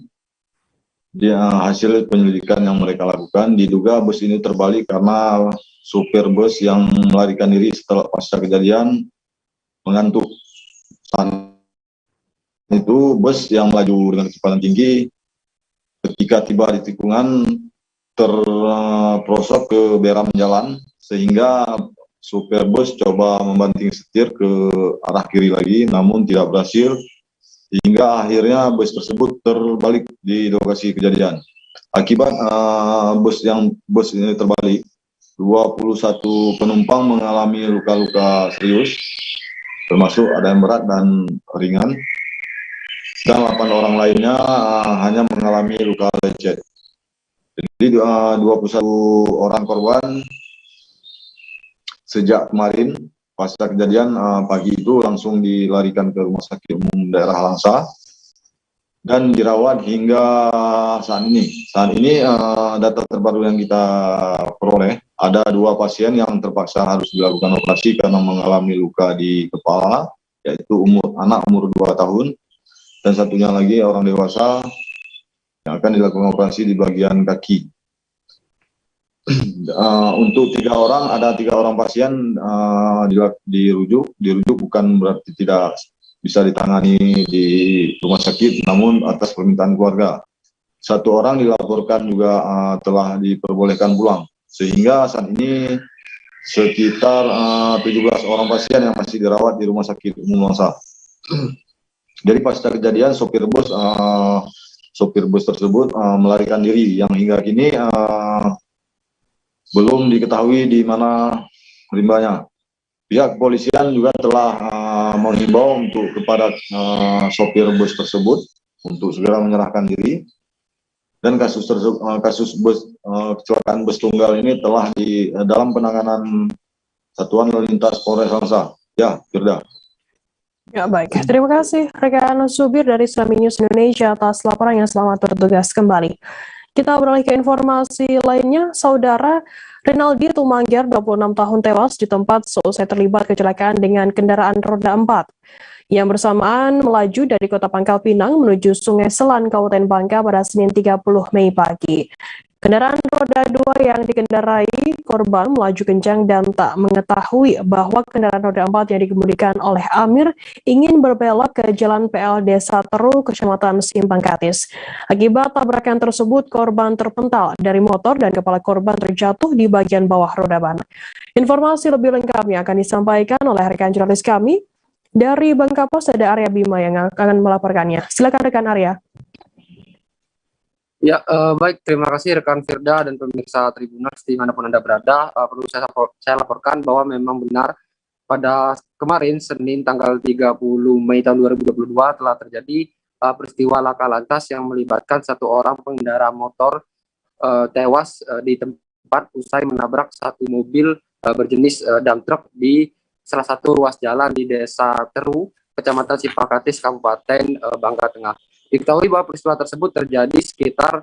hasil penyelidikan yang mereka lakukan, diduga bus ini terbalik karena supir bus yang melarikan diri setelah pasca kejadian mengantuk. Saat itu bus yang melaju dengan kecepatan tinggi ketika tiba di tikungan terprosok ke beram jalan, sehingga supir bus coba membanting setir ke arah kiri lagi, namun tidak berhasil, hingga akhirnya bus tersebut terbalik di lokasi kejadian. Akibat bus ini terbalik, 21 penumpang mengalami luka-luka serius, termasuk ada yang berat dan ringan, dan 8 orang lainnya hanya mengalami luka lecet. Jadi 21 orang korban sejak kemarin pasca kejadian pagi itu langsung dilarikan ke Rumah Sakit Umum Daerah Langsa dan dirawat hingga saat ini. Saat ini data terbaru yang kita peroleh, ada 2 pasien yang terpaksa harus dilakukan operasi karena mengalami luka di kepala, yaitu anak umur 2 tahun, dan satunya lagi orang dewasa yang akan dilakukan operasi di bagian kaki. Untuk 3 orang, ada 3 orang pasien dirujuk bukan berarti tidak bisa ditangani di rumah sakit, namun atas permintaan keluarga. 1 orang dilaporkan juga telah diperbolehkan pulang, sehingga saat ini sekitar 17 orang pasien yang masih dirawat di Rumah Sakit Umum Langsa. Jadi pasca kejadian sopir bus tersebut melarikan diri, yang hingga kini belum diketahui di mana rimbanya. Pihak kepolisian juga telah menghimbau kepada sopir bus tersebut untuk segera menyerahkan diri, dan kasus kecelakaan bus tunggal ini telah dalam penanganan Satuan Lalu Lintas Polres Langsa. Ya, Firda. Ya, baik. Terima kasih rekan Zubir dari Serambi News Indonesia atas laporannya. Selamat bertugas kembali. Kita beralih ke informasi lainnya. Saudara Rinaldi Tumanggar, 26 tahun, tewas di tempat seusai terlibat kecelakaan dengan kendaraan roda 4 yang bersamaan melaju dari Kota Pangkal Pinang menuju Sungai Selan, Kabupaten Bangka pada Senin 30 Mei pagi. Kendaraan roda 2 yang dikendarai korban melaju kencang dan tak mengetahui bahwa kendaraan roda 4 yang dikemudikan oleh Amir ingin berbelok ke Jalan PL Desa Teru, Kecamatan Simpang Katis. Akibat tabrakan tersebut, korban terpental dari motor dan kepala korban terjatuh di bagian bawah roda ban. Informasi lebih lengkapnya akan disampaikan oleh rekan jurnalis kami dari Bangka Pos, ada Arya Bima yang akan melaporkannya. Silakan rekan Arya. Ya, baik. Terima kasih rekan Firda dan pemirsa Tribuners dimanapun Anda berada. Perlu saya laporkan bahwa memang benar pada kemarin Senin tanggal 30 Mei tahun 2022 telah terjadi peristiwa laka lantas yang melibatkan satu orang pengendara motor tewas di tempat usai menabrak satu mobil berjenis dump truck di salah satu ruas jalan di Desa Teru, Kecamatan Sipakatis, Kabupaten Bangka Tengah. Diketahui bahwa peristiwa tersebut terjadi sekitar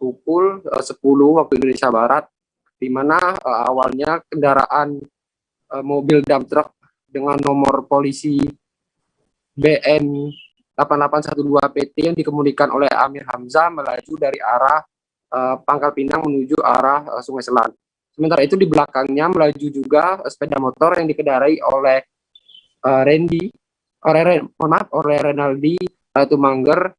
pukul 10 waktu Indonesia Barat, di mana awalnya kendaraan mobil dump truck dengan nomor polisi BN 8812 PT yang dikemudikan oleh Amir Hamzah melaju dari arah Pangkal Pinang menuju arah Sungai Selan. Sementara itu di belakangnya melaju juga sepeda motor yang dikendarai oleh oleh Renaldi Tumangger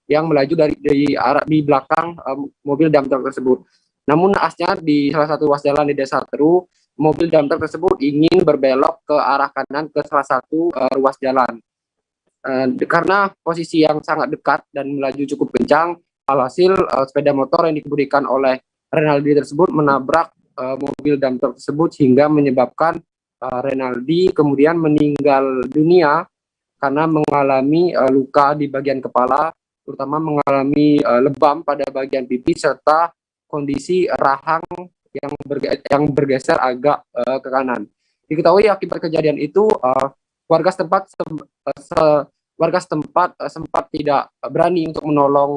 yang melaju dari arah di belakang mobil dump truck tersebut. Namun naasnya di salah satu ruas jalan di Desa Teru, mobil dump truck tersebut ingin berbelok ke arah kanan ke salah satu ruas jalan. Karena posisi yang sangat dekat dan melaju cukup kencang, alhasil sepeda motor yang dikemudikan oleh Renaldi tersebut menabrak mobil dump truck tersebut hingga menyebabkan Renaldi kemudian meninggal dunia karena mengalami luka di bagian kepala, terutama mengalami lebam pada bagian pipi serta kondisi rahang yang bergeser agak ke kanan. Diketahui akibat kejadian itu warga setempat sempat tidak berani untuk menolong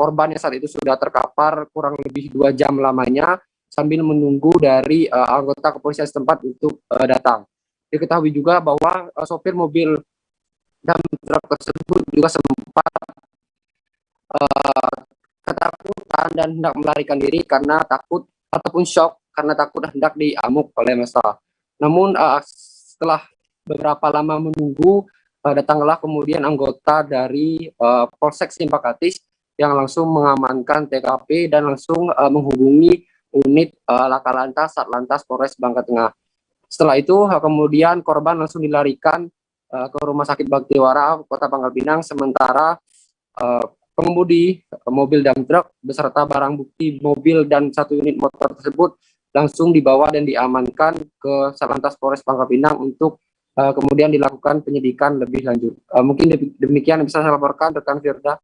korban yang saat itu sudah terkapar kurang lebih 2 jam lamanya sambil menunggu dari anggota kepolisian setempat untuk datang. Diketahui juga bahwa sopir mobil dump truck tersebut juga sempat ketakutan dan hendak melarikan diri karena takut ataupun shock karena takut hendak diamuk oleh massa. Namun setelah beberapa lama menunggu, datanglah kemudian anggota dari Polsek Simpakatis yang langsung mengamankan TKP dan langsung menghubungi unit laka lantas Satlantas Polres Bangka Tengah. Setelah itu kemudian korban langsung dilarikan ke Rumah Sakit Baktiwara Kota Pangkal Pinang, sementara pengemudi mobil dump truck beserta barang bukti mobil dan 1 unit motor tersebut langsung dibawa dan diamankan ke Satlantas Polres Pangkal Pinang untuk kemudian dilakukan penyidikan lebih lanjut. Mungkin demikian yang bisa saya laporkan rekan Firda.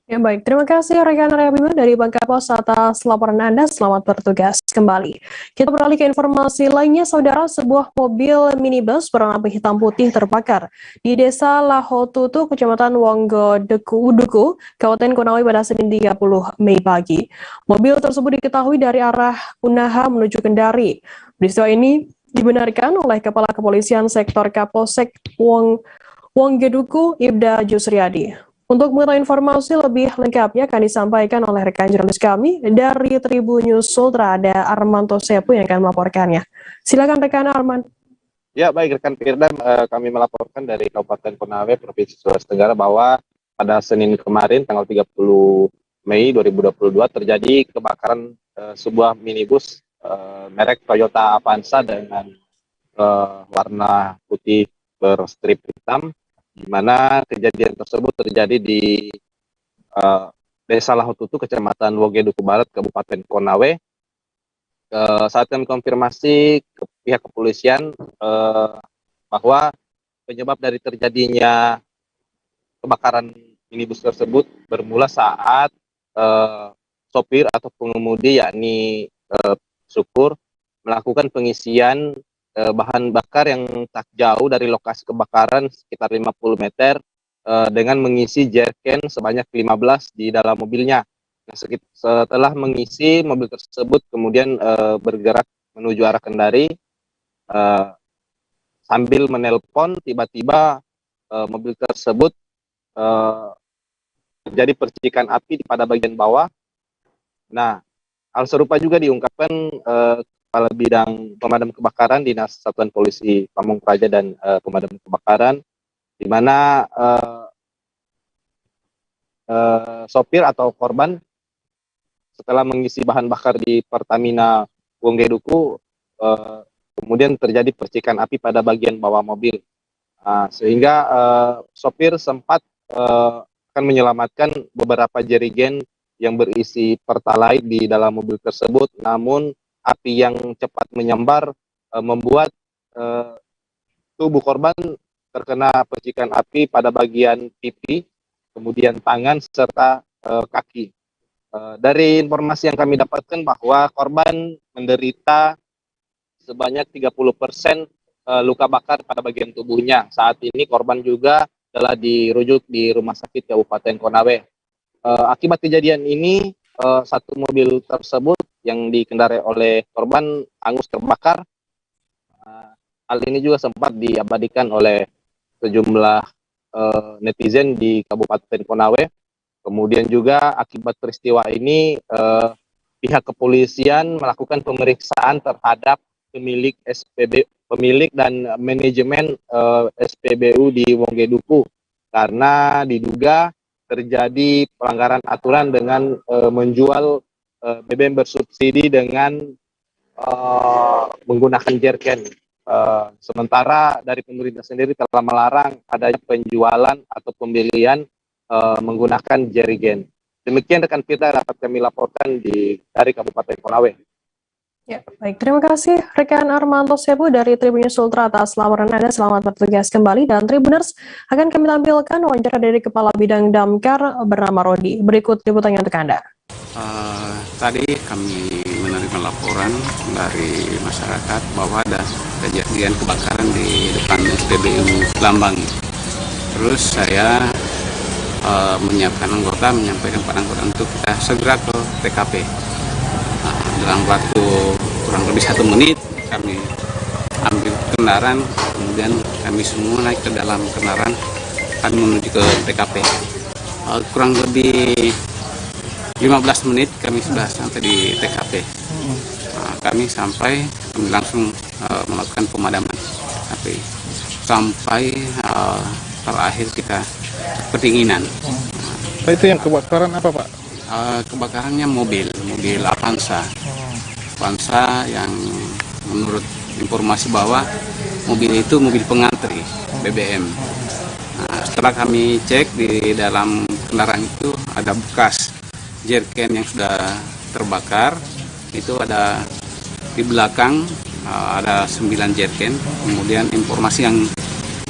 Ya baik, terima kasih rekan Arya Bima dari Bangka Pos atas laporan Anda. Selamat bertugas kembali. Kita beralih ke informasi lainnya, saudara. Sebuah mobil minibus berwarna hitam putih terbakar di Desa Lahotutu, Kecamatan Wonggoduku, Kabupaten Konawe pada Senin 30 Mei pagi. Mobil tersebut diketahui dari arah Unaha menuju Kendari. Peristiwa ini dibenarkan oleh Kepala Kepolisian Sektor Kapolsek Wonggoduku, Ibda Jusriadi. Untuk mengetahui informasi lebih lengkapnya akan disampaikan oleh rekan jurnalis kami dari Tribun News Sultra, ada Armanto Sepu yang akan melaporkannya. Silakan rekan Arman. Ya, baik rekan Firda, kami melaporkan dari Kabupaten Konawe, Provinsi Sulawesi Tenggara bahwa pada Senin kemarin tanggal 30 Mei 2022 terjadi kebakaran sebuah minibus merek Toyota Avanza dengan warna putih berstrip hitam, di mana kejadian tersebut terjadi di Desa Lahotutu, Kecamatan Wonggoduku Barat, Kabupaten Konawe. Saat kami konfirmasi ke pihak kepolisian bahwa penyebab dari terjadinya kebakaran minibus tersebut bermula saat sopir atau pengemudi yakni Syukur melakukan pengisian bahan bakar yang tak jauh dari lokasi kebakaran sekitar 50 meter dengan mengisi jerrycan sebanyak 15 di dalam mobilnya. Nah, setelah mengisi, mobil tersebut kemudian bergerak menuju arah Kendari sambil menelpon. Tiba-tiba mobil tersebut terjadi percikan api pada bagian bawah. Nah, hal serupa juga diungkapkan Kepala Bidang Pemadam Kebakaran Dinas Satuan Polisi Pamung Praja dan Pemadam Kebakaran, di mana sopir atau korban setelah mengisi bahan bakar di Pertamina Wonggoduku kemudian terjadi percikan api pada bagian bawah mobil, sehingga sopir sempat akan menyelamatkan beberapa jerigen yang berisi pertalite di dalam mobil tersebut, namun api yang cepat menyambar membuat tubuh korban terkena percikan api pada bagian pipi, kemudian tangan, serta kaki. Dari informasi yang kami dapatkan bahwa korban menderita sebanyak 30% luka bakar pada bagian tubuhnya. Saat ini korban juga telah dirujuk di Rumah Sakit Kabupaten Konawe. Akibat kejadian ini, satu mobil tersebut yang dikendarai oleh korban hangus terbakar. Hal ini juga sempat diabadikan oleh sejumlah netizen di Kabupaten Konawe. Kemudian juga akibat peristiwa ini, pihak kepolisian melakukan pemeriksaan terhadap pemilik dan manajemen SPBU di Wonggeduku karena diduga terjadi pelanggaran aturan dengan menjual BBM bersubsidi dengan menggunakan jerken. Sementara dari pemerintah sendiri telah melarang adanya penjualan atau pembelian menggunakan jerigen. Demikian rekan kita dapat kami laporkan dari Kabupaten Konawe. Ya, baik. Terima kasih rekan Armanto Sebu dari Tribunnews Ultra atas laporan Anda. Selamat bertugas kembali. Dan Tribuners, akan kami tampilkan wawancara dari Kepala Bidang Damkar bernama Rodi. Berikut liputannya untuk Anda. Tadi kami menerima laporan dari masyarakat bahwa ada kejadian kebakaran di depan SPBU Lambang. Terus saya menyiapkan anggota, menyampaikan pada anggota untuk kita segera ke TKP. Dalam waktu kurang lebih 1 menit kami ambil kendaraan, kemudian kami semua naik ke dalam kendaraan akan menuju ke TKP. Kurang lebih 15 menit kami sudah sampai di TKP. Kami langsung melakukan pemadaman api sampai terakhir kita pendinginan. Itu yang kebakaran apa, Pak? Kebakarannya mobil Avanza. Avanza yang menurut informasi bahwa mobil itu mobil pengantri BBM. Nah, setelah kami cek di dalam kendaraan itu ada bekas jerken yang sudah terbakar. Itu ada di belakang ada 9 jerken. Kemudian informasi yang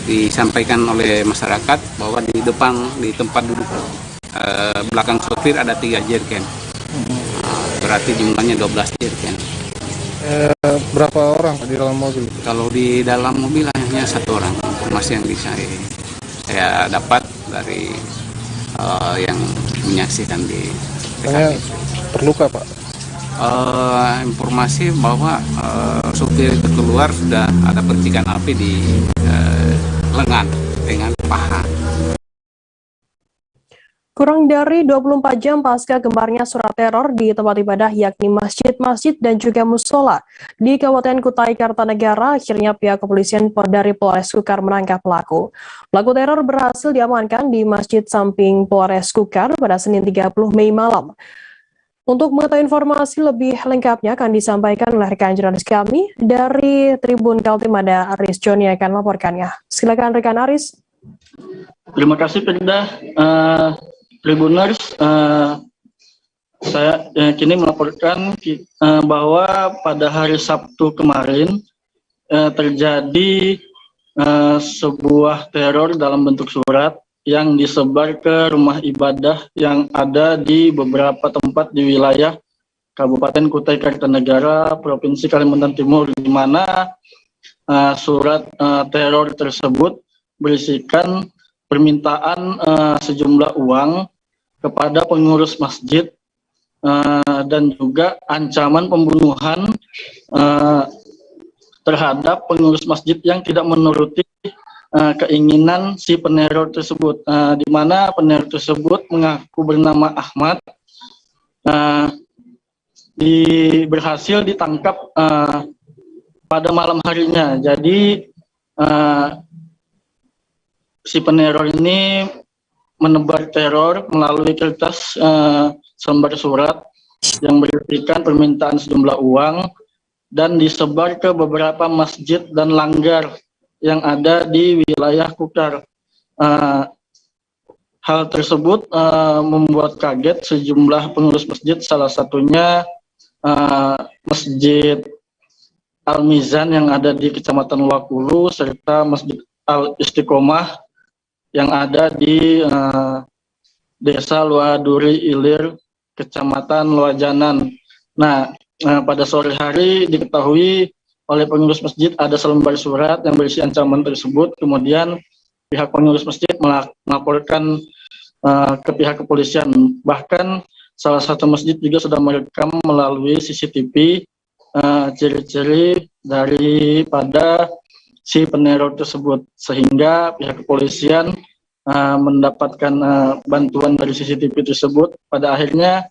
disampaikan oleh masyarakat bahwa di depan di tempat duduk belakang sopir ada 3 jerken. Berarti jumlahnya 12 jerken. Berapa orang di dalam mobil? Kalau di dalam mobil hanya 1 orang. Informasi yang saya dapat dari yang menyaksikan di TKP. Terluka, Pak? Informasi bahwa sopir itu keluar sudah ada percikan api di lengan dengan paha. Kurang dari 24 jam pasca gemparnya surat teror di tempat ibadah yakni masjid-masjid dan juga musola di Kabupaten Kutai Kartanegara, akhirnya pihak kepolisian dari Polres Kukar menangkap pelaku. Pelaku teror berhasil diamankan di Masjid samping Polres Kukar pada Senin 30 Mei malam. Untuk mengetahui informasi lebih lengkapnya akan disampaikan oleh rekan jurnalis kami dari Tribun Kaltim, ada Aris Joni akan melaporkannya. Silakan rekan Aris. Terima kasih Firda. Tribuners, saya kini melaporkan bahwa pada hari Sabtu kemarin terjadi sebuah teror dalam bentuk surat yang disebar ke rumah ibadah yang ada di beberapa tempat di wilayah Kabupaten Kutai Kartanegara, Provinsi Kalimantan Timur, di mana surat teror tersebut berisikan permintaan sejumlah uang kepada pengurus masjid dan juga ancaman pembunuhan terhadap pengurus masjid yang tidak menuruti keinginan si peneror tersebut, di mana peneror tersebut mengaku bernama Ahmad, berhasil ditangkap pada malam harinya. Jadi si peneror ini menebar teror melalui kertas selembar surat yang berisikan permintaan sejumlah uang dan disebar ke beberapa masjid dan langgar yang ada di wilayah Kukar. hal tersebut membuat kaget sejumlah pengurus masjid, salah satunya Masjid Al-Mizan yang ada di Kecamatan Luakulu serta Masjid Al-Istiqomah yang ada di Desa Luaduri Ilir, Kecamatan Luajanan. Nah, pada sore hari diketahui oleh pengurus masjid ada selembar surat yang berisi ancaman tersebut. Kemudian pihak pengurus masjid melaporkan ke pihak kepolisian. Bahkan salah satu masjid juga sudah merekam melalui CCTV ciri-ciri daripada si peneror tersebut, sehingga pihak kepolisian mendapatkan bantuan dari CCTV tersebut. Pada akhirnya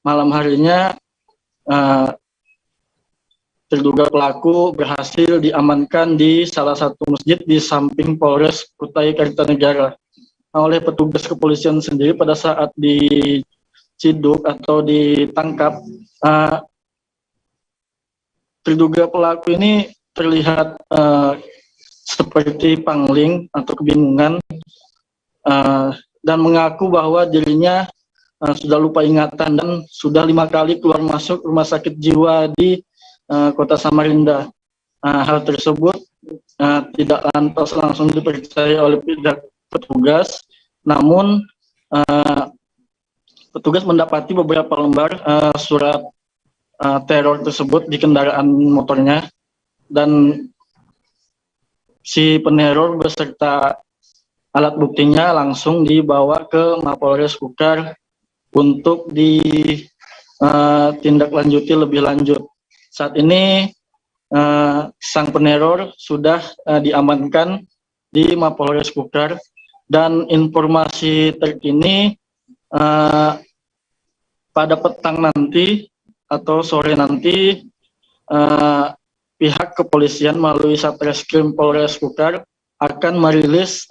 malam harinya terduga pelaku berhasil diamankan di salah satu masjid di samping Polres Kutai Kartanegara. Nah, oleh petugas kepolisian sendiri pada saat diciduk atau ditangkap, terduga pelaku ini terlihat seperti pangling atau kebingungan dan mengaku bahwa dirinya sudah lupa ingatan dan sudah 5 kali keluar masuk rumah sakit jiwa di Kota Samarinda. Hal tersebut tidak lantas langsung dipercaya oleh pihak petugas, namun petugas mendapati beberapa lembar surat teror tersebut di kendaraan motornya, dan si peneror beserta alat buktinya langsung dibawa ke Mapolres Kukar untuk ditindaklanjuti lebih lanjut. Saat ini sang peneror sudah diamankan di Mapolres Kukar, dan informasi terkini pada petang nanti atau sore nanti pihak kepolisian melalui Satreskrim Polres Kukar akan merilis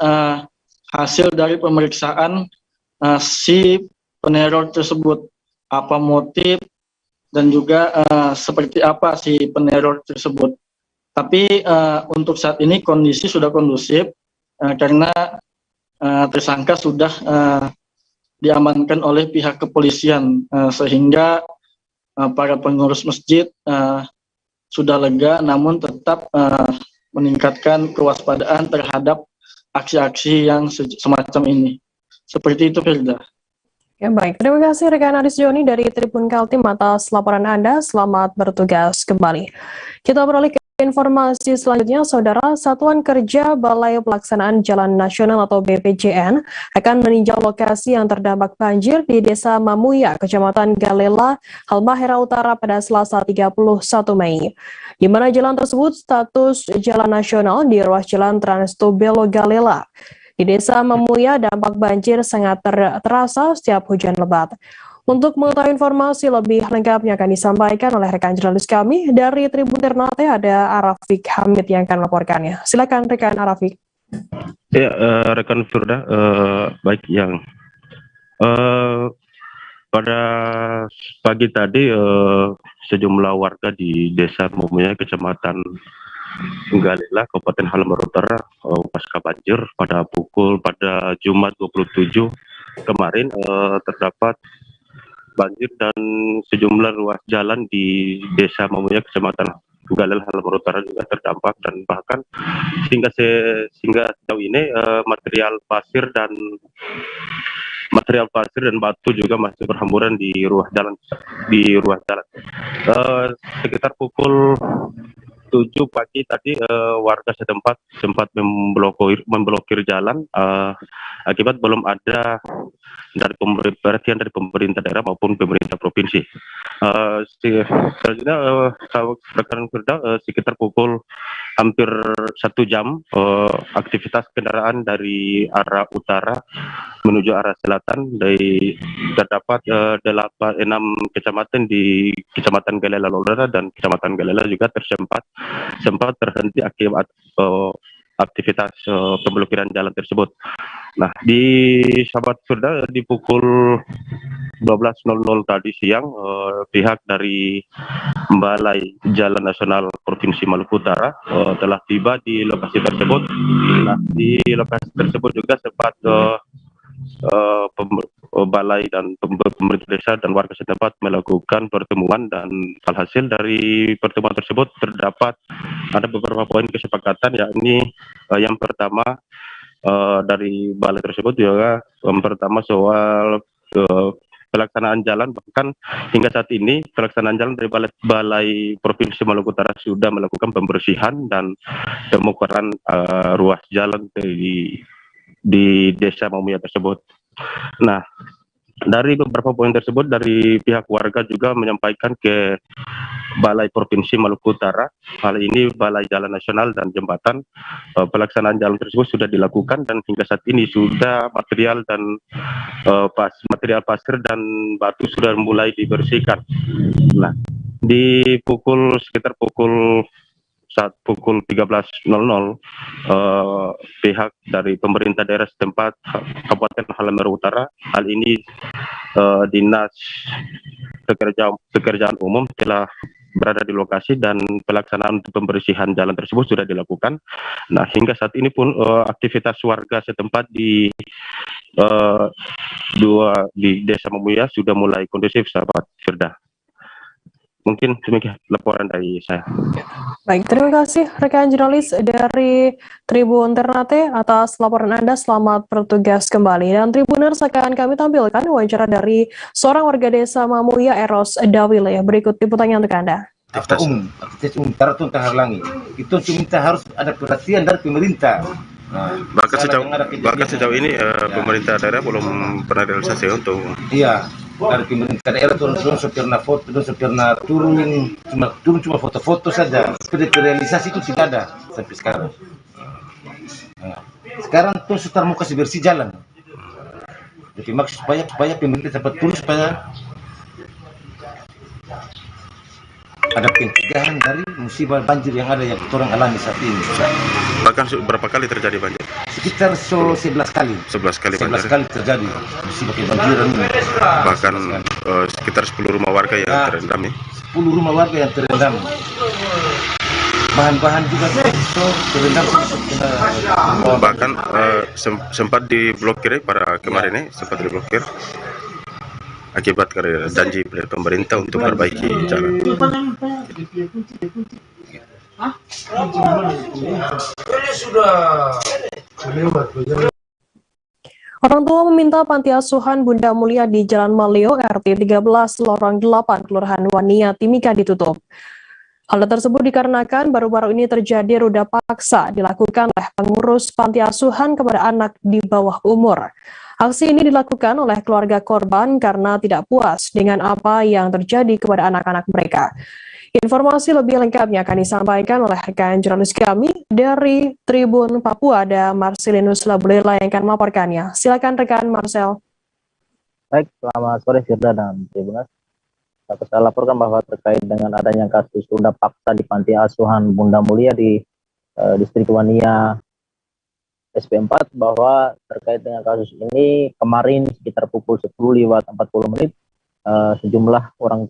hasil dari pemeriksaan si peneror tersebut, apa motif dan juga seperti apa si peneror tersebut. Tapi untuk saat ini kondisi sudah kondusif karena tersangka sudah diamankan oleh pihak kepolisian, sehingga para pengurus masjid sudah lega, namun tetap meningkatkan kewaspadaan terhadap aksi-aksi yang semacam ini. Seperti itu, Firda. Ya, baik, terima kasih rekan Aris Joni dari Tribun Kaltim atas laporan Anda. Selamat bertugas kembali. Kita beralih ke informasi selanjutnya, Saudara. Satuan Kerja Balai Pelaksanaan Jalan Nasional atau BPJN akan meninjau lokasi yang terdampak banjir di Desa Mamuya, Kecamatan Galela, Halmahera Utara pada Selasa 31 Mei. Di mana jalan tersebut status jalan nasional di ruas jalan Trans Tobelo Galela. Di Desa Mamuya, dampak banjir sangat terasa setiap hujan lebat. Untuk mengetahui informasi lebih lengkapnya akan disampaikan oleh rekan jurnalis kami dari Tribun Ternate, ada Arafik Hamid yang akan melaporkannya. Silakan rekan Arafik. Ya, rekan Firda, baik yang pada pagi tadi sejumlah warga di Desa Mamuya, Kecamatan Galela, Kabupaten Halmahera Utara, pasca banjir pada Jumat 27 kemarin terdapat banjir dan sejumlah ruas jalan di Desa Mamuya, Kecamatan Galela, Halmahera Utara juga terdampak, dan bahkan sehingga sejauh ini material pasir dan batu juga masih berhamburan di ruas jalan. Sekitar pukul 7 pagi tadi warga setempat sempat memblokir jalan akibat belum ada perhatian dari pemerintah daerah maupun pemerintah provinsi. Selanjutnya rekan Firda, sekitar pukul hampir 1 jam aktivitas kendaraan dari arah utara menuju arah selatan terdapat 6 kecamatan di Kecamatan Galela Lodara dan Kecamatan Galela juga sempat terhenti akibat aktivitas pemblokiran jalan tersebut. Nah, di sahabat Firda, di pukul 12.00 tadi siang, pihak dari Balai Jalan Nasional Provinsi Maluku Utara telah tiba di lokasi tersebut. Nah, di lokasi tersebut juga sempat balai dan pemerintah desa dan warga setempat melakukan pertemuan, dan alhasil dari pertemuan tersebut terdapat ada beberapa poin kesepakatan, yakni yang pertama dari balai tersebut juga yang pertama soal pelaksanaan jalan. Bahkan hingga saat ini pelaksanaan jalan dari balai Provinsi Maluku Utara sudah melakukan pembersihan dan pemukaran ruas jalan di desa Mamuya tersebut. Nah, dari beberapa poin tersebut, dari pihak warga juga menyampaikan ke Balai Provinsi Maluku Utara, hal ini Balai Jalan Nasional dan Jembatan, pelaksanaan jalan tersebut sudah dilakukan dan hingga saat ini sudah material dan material pasir dan batu sudah mulai dibersihkan. Nah, di sekitar pukul 13.00 pihak dari pemerintah daerah setempat Kabupaten Halmahera Utara, hal ini Dinas Pekerjaan Umum telah berada di lokasi dan pelaksanaan untuk pembersihan jalan tersebut sudah dilakukan. Nah, hingga saat ini pun aktivitas warga setempat di Desa Mamuya sudah mulai kondusif, sahabat Firda. Mungkin demikian laporan dari saya. Baik, terima kasih rekan jurnalis dari Tribun Ternate atas laporan Anda. Selamat bertugas kembali. Dan Tribuners, akan kami tampilkan wawancara dari seorang warga desa Mamuya, Eros Dawile. Berikut liputannya untuk Anda. Aktivitas umum tentang halangi itu kita harus ada perhatian dari pemerintah. Nah, bahkan sejauh ini pemerintah daerah belum pernah realisasi untuk. Iya, dari pemerintah daerah turun pernah foto, pernah turun cuma foto-foto saja. Realisasi itu tidak ada sampai sekarang. Nah, sekarang tuh setar mau kasih bersih jalan. Jadi maksud supaya pemerintah dapat turun supaya ada pencegahan dari musibah banjir yang ada yang orang alami saat ini. Bahkan berapa kali terjadi banjir? Sekitar 11 kali. 11 kali 11 kali terjadi musibah kebanjiran ini. Bahkan sekitar 10 rumah warga yang terendam ya? 10 rumah warga yang terendam. Bahan-bahan juga terendam. Bahkan sempat diblokir pada kemarin ini, sempat diblokir akibat janji dari pemerintah untuk perbaiki jalan. Orang tua meminta panti asuhan Bunda Mulia di Jalan Malio, RT 13, Lorong 8, Kelurahan Wania, Timika ditutup. Hal tersebut dikarenakan baru-baru ini terjadi ruda paksa dilakukan oleh pengurus panti asuhan kepada anak di bawah umur. Aksi ini dilakukan oleh keluarga korban karena tidak puas dengan apa yang terjadi kepada anak-anak mereka. Informasi lebih lengkapnya akan disampaikan oleh rekan jurnalis kami dari Tribun Papua, ada Marcelinus Labulela yang akan melaporkannya. Silakan rekan Marcel. Baik, selamat sore Firda dan Tribuners. Dapat saya laporkan bahwa terkait dengan adanya kasus ruda paksa di panti asuhan Bunda Mulia di distrik Wania SP4, bahwa terkait dengan kasus ini kemarin sekitar pukul 10:40 sejumlah orang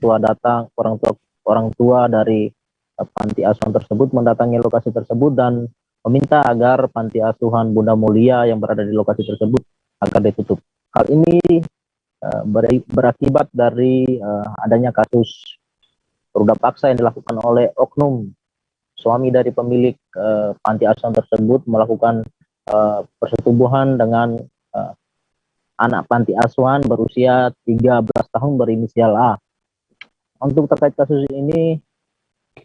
tua dari panti asuhan tersebut mendatangi lokasi tersebut dan meminta agar panti asuhan Bunda Mulia yang berada di lokasi tersebut agar ditutup. Hal ini berakibat dari adanya kasus ruda paksa yang dilakukan oleh oknum suami dari pemilik panti asuhan tersebut melakukan persetubuhan dengan anak panti asuhan berusia 13 tahun berinisial A. Untuk terkait kasus ini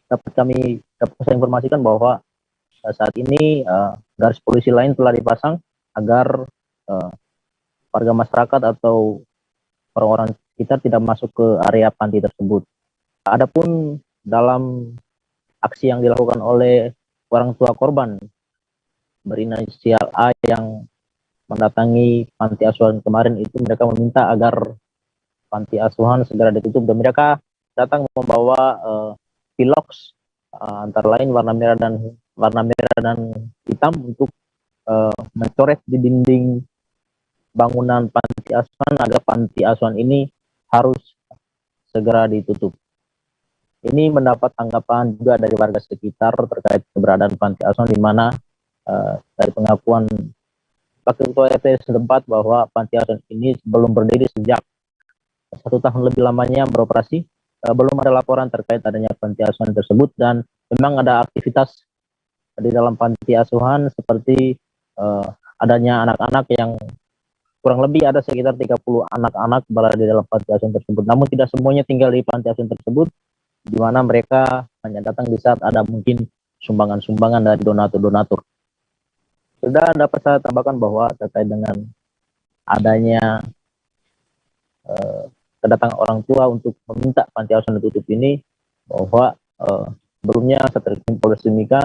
dapat saya informasikan bahwa saat ini garis polisi lain telah dipasang agar warga masyarakat atau orang-orang sekitar tidak masuk ke area panti tersebut. Adapun dalam aksi yang dilakukan oleh orang tua korban berinisial A yang mendatangi panti asuhan kemarin itu, mereka meminta agar panti asuhan segera ditutup dan mereka datang membawa piloks antara lain warna merah dan hitam untuk mencoret di dinding bangunan panti asuhan agar panti asuhan ini harus segera ditutup. Ini mendapat tanggapan juga dari warga sekitar terkait keberadaan panti asuhan, di mana dari pengakuan Wakil Ketua RT setempat bahwa panti asuhan ini belum berdiri sejak 1 tahun lebih lamanya beroperasi. Belum ada laporan terkait adanya panti asuhan tersebut, dan memang ada aktivitas di dalam panti asuhan seperti adanya anak-anak yang kurang lebih ada sekitar 30 anak-anak berada di dalam panti asuhan tersebut. Namun tidak semuanya tinggal di panti asuhan tersebut, di mana mereka hanya datang di saat ada mungkin sumbangan-sumbangan dari donatur-donatur. Sudah dapat saya tambahkan bahwa terkait dengan adanya kedatangan orang tua untuk meminta panti asuhan ditutup ini, bahwa sebelumnya Satreskrim Polres Timika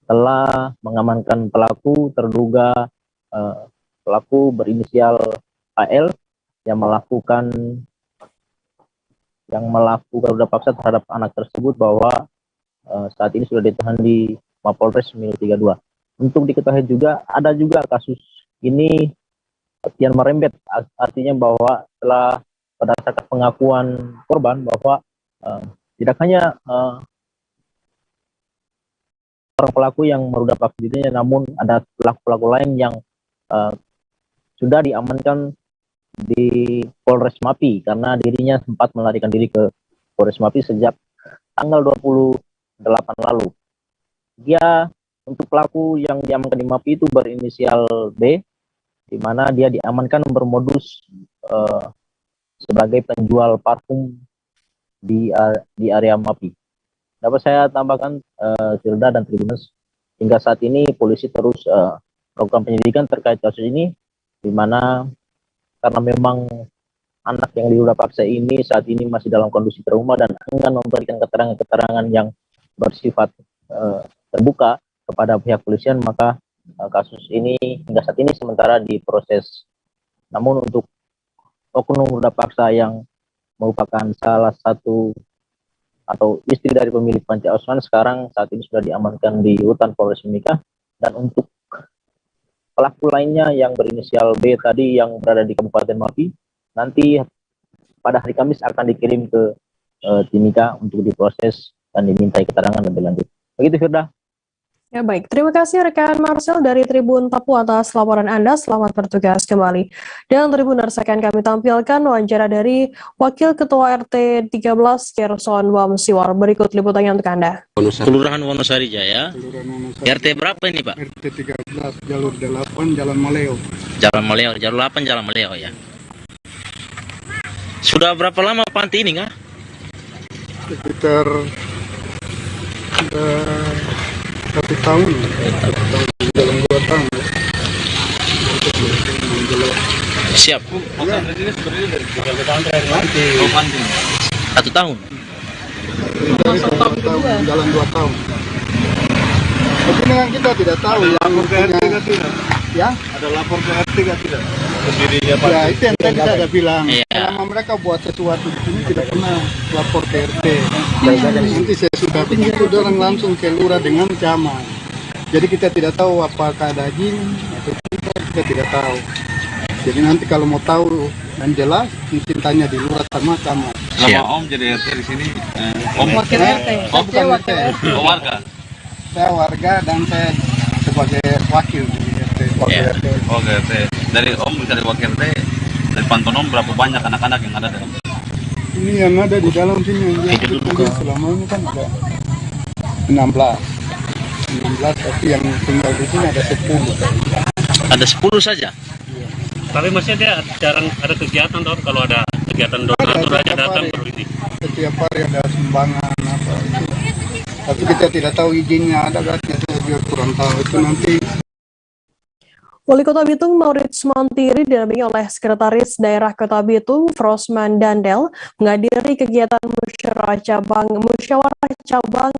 telah mengamankan pelaku terduga pelaku berinisial AL yang melakukan ruda paksa terhadap anak tersebut, bahwa saat ini sudah ditahan di Mapolres Mil 32. Untuk diketahui juga, ada juga kasus ini kian merembet, artinya bahwa setelah berdasarkan pengakuan korban bahwa tidak hanya orang pelaku yang meruda paksa dirinya, namun ada pelaku-pelaku lain yang sudah diamankan di Polres Mapi karena dirinya sempat melarikan diri ke Polres Mapi sejak tanggal 28 lalu. Dia untuk pelaku yang diamankan di Mapi itu berinisial B, di mana dia diamankan bermodus sebagai penjual parfum di area Mapi. Dapat saya tambahkan, Firda dan Tribuners, hingga saat ini polisi terus melakukan penyelidikan terkait kasus ini, di mana karena memang anak yang diruda paksa ini saat ini masih dalam kondisi trauma dan enggan memberikan keterangan-keterangan yang bersifat terbuka kepada pihak polisian, maka kasus ini hingga saat ini sementara diproses. Namun untuk oknum ruda paksa yang merupakan salah satu atau istri dari pemilik panti asuhan sekarang saat ini sudah diamankan di rutan Polres Mimika, dan untuk pelaku lainnya yang berinisial B tadi yang berada di Kabupaten Mapi nanti pada hari Kamis akan dikirim ke Timika untuk diproses dan dimintai keterangan lebih lanjut. Begitu, Firda. Ya baik, terima kasih rekan Marcel dari Tribun Papua atas laporan Anda. Selamat bertugas kembali. Dan Tribuners, akan kami tampilkan wawancara dari Wakil Ketua RT 13 Kerson Wamsiwar. Berikut liputannya untuk Anda. Kelurahan Wonosari Jaya. RT berapa ini, Pak? RT 13, jalur 8, Jalan Maleo. Jalan Maleo, jalur 8, Jalan Maleo ya. Sudah berapa lama panti ini, Kak? Sekitar 1 tahun, dalam 2 tahun. Siap. 1 tahun. Dalam 2 tahun. Tapi memang kita tidak tahu yang ya. Ada lapor ke RT tidak? Sendirinya Pak. Ya itu yang tadi saya bilang. Iya. Selama mereka buat sesuatu di sini tidak pernah lapor ke RT. Nanti saya sudah begitu orang langsung ke lurah dengan camat. Jadi kita tidak tahu apakah ada izin atau kita tidak tahu. Jadi nanti kalau mau tahu dan jelas mungkin tanya di lurah sama camat. Siap. Om jadi RT di sini. Om Wakil RT. Oh, Bukan RT. warga. Saya warga dan saya sebagai wakil di RT. Wakil RT. Oke, RT. Dari Om dari wakil RT, dari pantauan Om berapa banyak anak-anak yang ada dalam? Ini yang ada di dalam sini yang selama ini kan ada 16, tapi yang tinggal di sini ada 10. Ada 10 saja? Iya. Tapi maksudnya jarang ada kegiatan toh, kalau ada kegiatan donatur aja datang baru ini. Setiap hari ada sumbangan apa itu. Tapi kita tidak tahu izinnya ada gak, kita kurang tahu itu nanti. Wali Kota Bitung Maurits Mantiri didampingi oleh Sekretaris Daerah Kota Bitung Frosman Dandel menghadiri kegiatan musyawarah cabang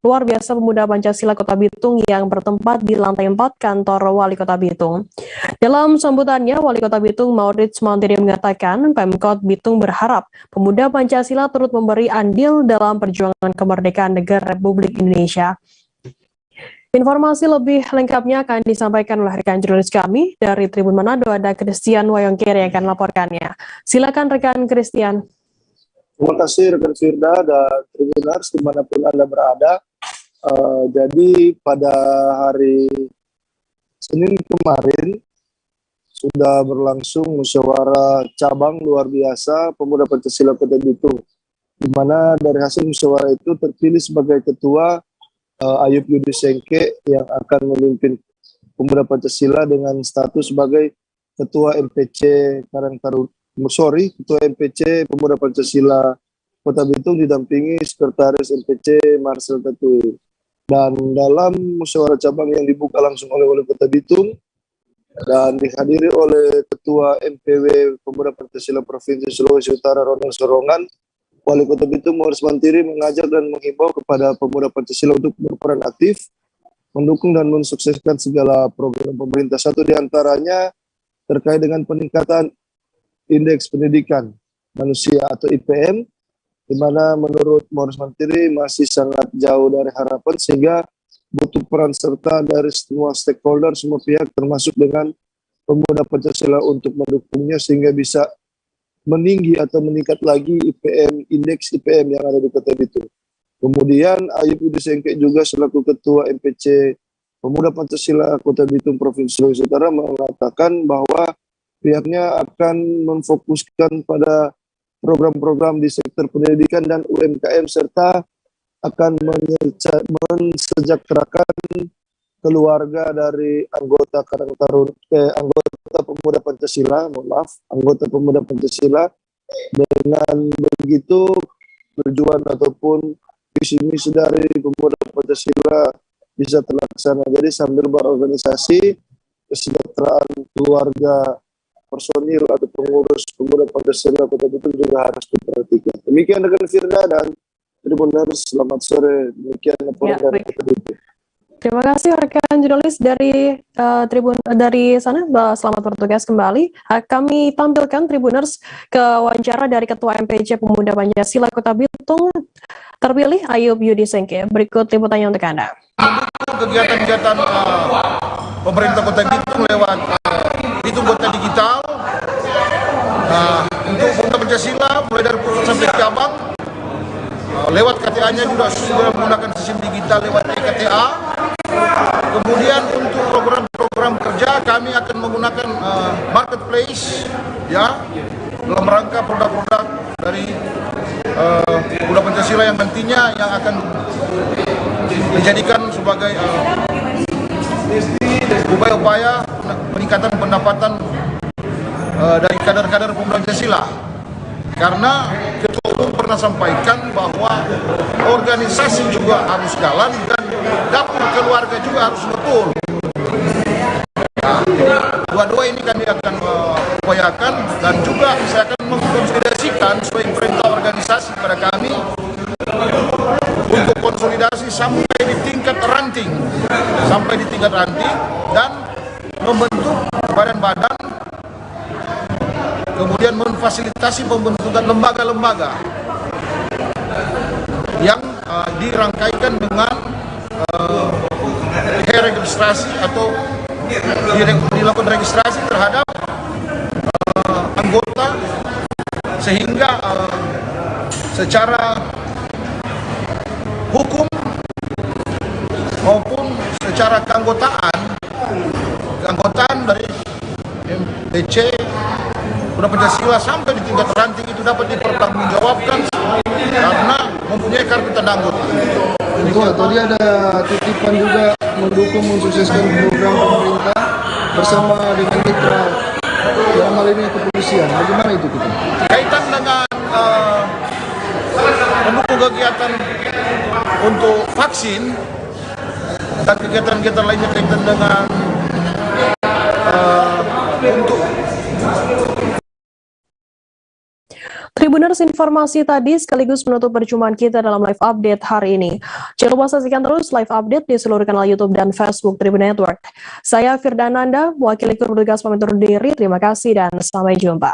luar biasa pemuda Pancasila Kota Bitung yang bertempat di lantai 4 kantor Wali Kota Bitung. Dalam sambutannya, Wali Kota Bitung Maurits Mantiri mengatakan Pemkot Bitung berharap pemuda Pancasila turut memberi andil dalam perjuangan kemerdekaan negara Republik Indonesia. Informasi lebih lengkapnya akan disampaikan oleh rekan jurnalis kami dari Tribun Manado, ada Christian Wayongkir yang akan melaporkannya. Silakan rekan Christian. Terima kasih rekan Firda dan Tribuners dimanapun Anda berada. Jadi pada hari Senin kemarin sudah berlangsung musyawarah cabang luar biasa Pemuda Pancasila Kota Bitung, di mana dari hasil musyawarah itu terpilih sebagai ketua Ayub Yudi Sengke yang akan memimpin Pemuda Pancasila dengan status sebagai ketua MPC ketua MPC Pemuda Pancasila Kota Bitung didampingi sekretaris MPC Marcel Tatuir. Dan dalam musyawarah cabang yang dibuka langsung oleh Wali Kota Bitung dan dihadiri oleh Ketua MPW Pemuda Pancasila Provinsi Sulawesi Utara Ronald Sorongan, Wali Kota Bitung Morris Mantiri mengajak dan menghimbau kepada pemuda Pancasila untuk berperan aktif, mendukung dan mensukseskan segala program pemerintah. Satu diantaranya terkait dengan peningkatan indeks pendidikan manusia atau IPM, di mana menurut Morris Mantiri masih sangat jauh dari harapan, sehingga butuh peran serta dari semua stakeholder, semua pihak termasuk dengan Pemuda Pancasila untuk mendukungnya sehingga bisa meninggi atau meningkat lagi IPM, indeks IPM yang ada di Kota Bitung. Kemudian Ayub Yudi Sengke juga selaku Ketua MPC Pemuda Pancasila Kota Bitung Provinsi Sulawesi Utara mengatakan bahwa pihaknya akan memfokuskan pada program-program di sektor pendidikan dan UMKM serta akan mensejahterakan keluarga dari anggota anggota Pemuda Pancasila, anggota Pemuda Pancasila. Dengan begitu tujuan ataupun visi misi dari Pemuda Pancasila bisa terlaksana. Jadi sambil berorganisasi, kesejahteraan keluarga personil atau pengurus Pemuda Pancasila Kota Bitung juga harus diperhatikan. Demikian rekan Firda dan Tribuners, selamat sore. Demikian laporan dari Kota Bitung. Terima kasih rekan jurnalis dari dari sana. Selamat bertugas kembali. Kami tampilkan Tribuners ke wawancara dari Ketua MPC Pemuda Pancasila Kota Bitung terpilih Ayub Yudi Sengke. Berikut liputannya untuk Anda. Kegiatan-kegiatan pemerintah Kota Bitung lewat Bitung Kota Digital untuk Pemuda Pancasila mulai dari pusat sampai cabang, lewat KTA-nya juga sudah menggunakan sistem digital lewat KTA. Kemudian untuk program-program kerja kami akan menggunakan marketplace ya dalam rangka produk-produk dari Pemuda Pancasila yang nantinya yang akan dijadikan sebagai upaya-upaya peningkatan pendapatan dari kader-kader Pemuda Pancasila. Karena Ketua Umum pernah sampaikan bahwa organisasi juga harus jalan dan dapur keluarga juga harus betul. Nah, dua-dua ini kami akan upayakan dan juga saya akan mengkonsolidasikan sesuai perintah organisasi pada kami untuk konsolidasi sampai di tingkat ranting, dan membentuk badan-badan, kemudian memfasilitasi pembentukan lembaga-lembaga yang dirangkaikan dengan registrasi atau dilakukan registrasi terhadap anggota sehingga secara hukum maupun secara keanggotaan dari MPC Pemuda Pancasila sampai di tingkat ranting itu dapat dipertanggungjawabkan karena mempunyai kartu tanda anggota. Tadi ada titipan juga mendukung mensukseskan program pemerintah bersama dengan mitra dalam hal ini kepolisian. Bagaimana itu kita? Kaitan dengan mendukung kegiatan untuk vaksin dan kegiatan-kegiatan lainnya kaitan dengan untuk Tribuners, informasi tadi sekaligus menutup perjumpaan kita dalam live update hari ini. Jangan lupa saksikan terus live update di seluruh kanal YouTube dan Facebook Tribun Network. Saya Firda Nanda, wakil bertugas pamit undur diri. Terima kasih dan sampai jumpa.